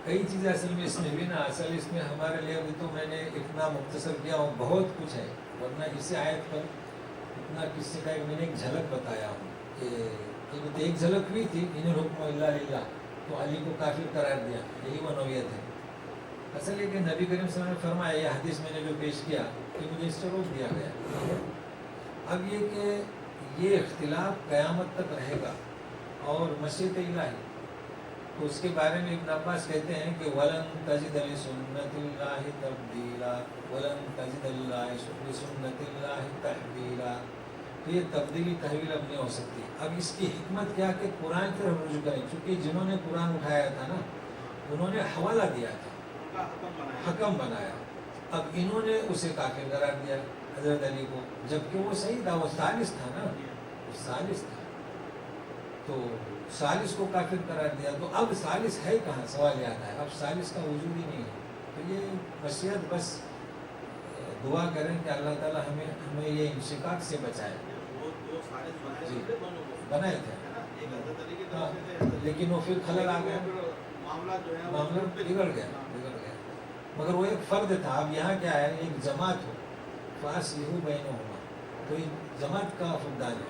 کئی چیزیں اصل میں اس میں بھی نا اصل اس میں ہمارے لیے ابھی تو میں نے اتنا مختصر کیا ہوں بہت کچھ ہے ورنہ اسی آیت پر اتنا قصے کا میں نے ایک جھلک بتایا ہوں کہ ایک جھلک ہوئی تھی انہیں حکم اللہ للہ تو علی کو کافر قرار دیا یہی وہ نوعیت ہے. اصل یہ کہ نبی کریم صلی اللہ علیہ وسلم نے فرمایا یہ حدیث میں نے جو پیش کیا کہ مجھے اس سے روک دیا گیا. اب یہ کہ یہ اختلاف قیامت تک رہے گا اور مشیت الہی تو اس کے بارے میں ابن عباس کہتے ہیں کہ وَلَن تَجِدَ لِسُنَّةِ اللَّهِ تَبْدِيلًا وَلَن تَجِدَ لِسُنَّةِ اللَّهِ تَحْوِيلًا. تو یہ تبدیلی تحویل اب نہیں ہو سکتی. اب اس کی حکمت کیا کہ قرآن کی طرف رجوع کریں چونکہ جنہوں نے قرآن اٹھایا تھا نا انہوں نے حوالہ دیا تھا حکم بنایا. اب انہوں نے اسے کافر قرار دیا حضرت علی کو جبکہ وہ صحیح تھا وہ ثالث تھا نا وہ ثالث تھا تو ثالث کو کافر قرار دیا. تو اب ثالث ہے کہاں سوال یہ آتا ہے. اب ثالث کا وجود ہی نہیں ہے. تو یہ وصیت بس دعا کریں کہ اللہ تعالیٰ ہمیں یہ انشقاق سے بچائے. جی بنائے تھے ہاں لیکن وہ پھر خلل آ گیا معاملہ بگڑ گیا مگر وہ ایک فرد تھا. اب یہاں کیا ہے ایک جماعت ہو فاصلحوا بینہما تو ایک جماعت کا فقدان ہے.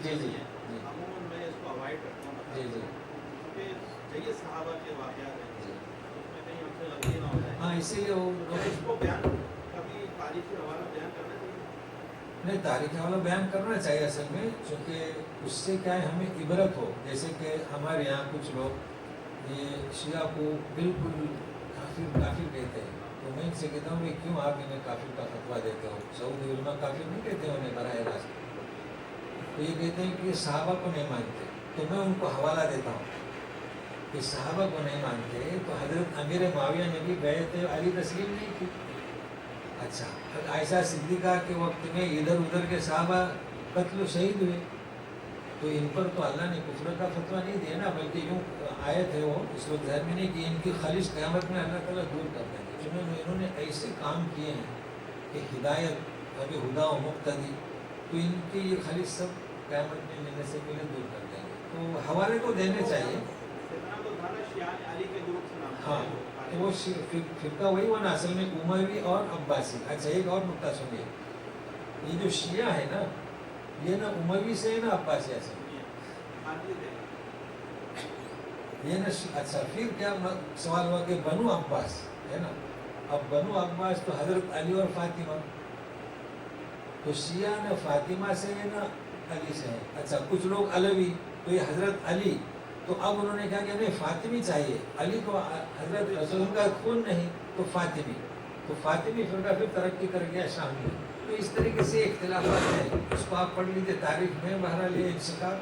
جی جی جی جی صحابہ کے واقعات ہیں جی ہاں اسی لیے وہ اس کو بیان کبھی تاریخی حوالہ بیان کرنا چاہیے. نہیں تاریخی حوالہ بیان کرنا چاہیے اصل میں چونکہ اس سے کیا ہے ہمیں عبرت ہو. جیسے کہ ہمارے یہاں کچھ لوگ یہ شیعہ کو بالکل کافر کہتے ہیں تو میں ان سے کہتا ہوں کہ کیوں آپ انہیں کافر کا فتویٰ دیتے ہو. سعودی علماء کافر نہیں کہتے انہیں براہ راست تو یہ کہتے ہیں کہ صحابہ کو نہیں مانتے. تو میں ان کو حوالہ دیتا ہوں کہ صحابہ کو نہیں مانتے تو حضرت امیر معاویہ نے بھی بیعت علی تسلیم نہیں کی. اچھا عائشہ صدیقہ کے وقت میں ادھر ادھر کے صحابہ قتل و شہید ہوئے تو ان پر تو اللہ نے کفر کا فتویٰ نہیں دیا نا بلکہ یوں آیت ہے وہ اس وقت ظاہر میں نہیں کہ ان کی خالص قیامت میں اللہ تعالیٰ دور کر دیں گے. انہوں نے ایسے کام کیے ہیں کہ ہدایت ابھی ہدا و مقتدی تو ان کی یہ خالص سب قیامت میں ملنے سے پہلے دور کر دیں گے. تو حوالے کو دینے چاہیے. ہاں تو وہ فرقہ وہی ہوا نا اصل میں اموی اور عباسی. اچھا ایک اور نقطہ سنیے یہ جو شیعہ ہے نا یہ نا اموی سے ہے نا عباسیہ سے یہ نا اچھا پھر کیا سوال ہوا کہ بنو عباس ہے نا. اب بنو عباس تو حضرت علی اور فاطمہ تو شیعہ نا فاطمہ سے ہے نا علی سے ہے. اچھا کچھ لوگ علوی تو یہ حضرت علی تو اب انہوں نے کہا کہ ہمیں فاطمی چاہیے علی کو حضرت رسول کا خون نہیں تو فاطمی فرقہ پھر ترقی کر گیا شام میں. تو اس طریقے سے اختلافات ہیں اس کو آپ پڑھ لیجیے تاریخ میں بہرحال یہ انشقاق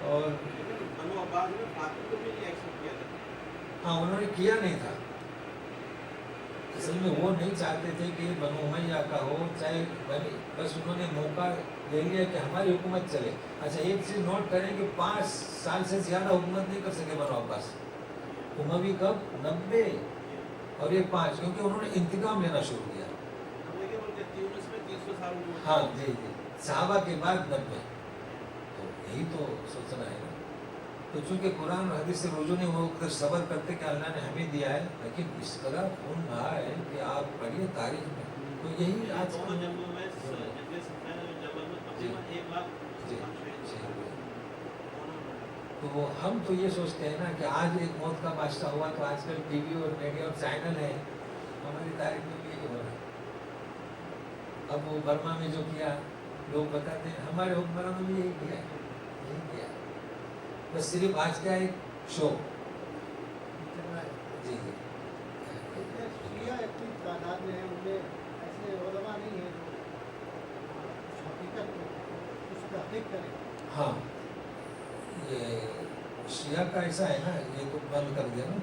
اور ہاں انہوں نے کیا نہیں تھا اصل میں وہ نہیں چاہتے تھے کہ بنو امیہ کا ہو چاہے بنی بس انہوں نے موقع لے لیا کہ ہماری حکومت چلے. اچھا ایک چیز نوٹ کریں کہ 5 سال سے زیادہ حکومت نہیں کر سکے بنو عباس. اموی کب 90 اور یہ 5 کیونکہ انہوں نے انتقام لینا شروع کیا. ہم دیکھیں بلکہ تیونس میں 300 سال ہوئے. ہاں جی جی صحابہ کے بعد 90. تو یہی تو سوچنا ہے نا. تو چونکہ قرآن اور حدیث سے رجوع نہیں ہو کر صبر کرتے کہ اللہ نے ہمیں دیا ہے, لیکن اس قدر خون بہا ہے کہ آپ پڑھیے تاریخ میں. تو یہی آج دونوں جنگوں میں جنگ صفین اور جبل میں تقریباً 1 لاکھ جی شہید ہوئے. تو ہم تو یہ سوچتے ہیں نا کہ آج ایک موت کا بادشاہ ہوا تو آج کل ٹی وی اور میڈیا اور چینل ہے, ہماری تاریخ میں بھی یہی ہو رہا ہے. اب وہ برما میں جو کیا لوگ بتاتے ہیں, ہمارے حکمرانوں نے بھی یہی کیا ہے, یہی کیا ہے. بس صرف آج کا ایک شو. جی جی شیعہ اتنی تعداد میں ہے, ان میں ایسے علماء نہیں ہیں جو حقیقت کو اس تحقیق کریں. ہاں یہ شیعہ کا ایسا ہے نا, یہ تو بند کر دیا نا,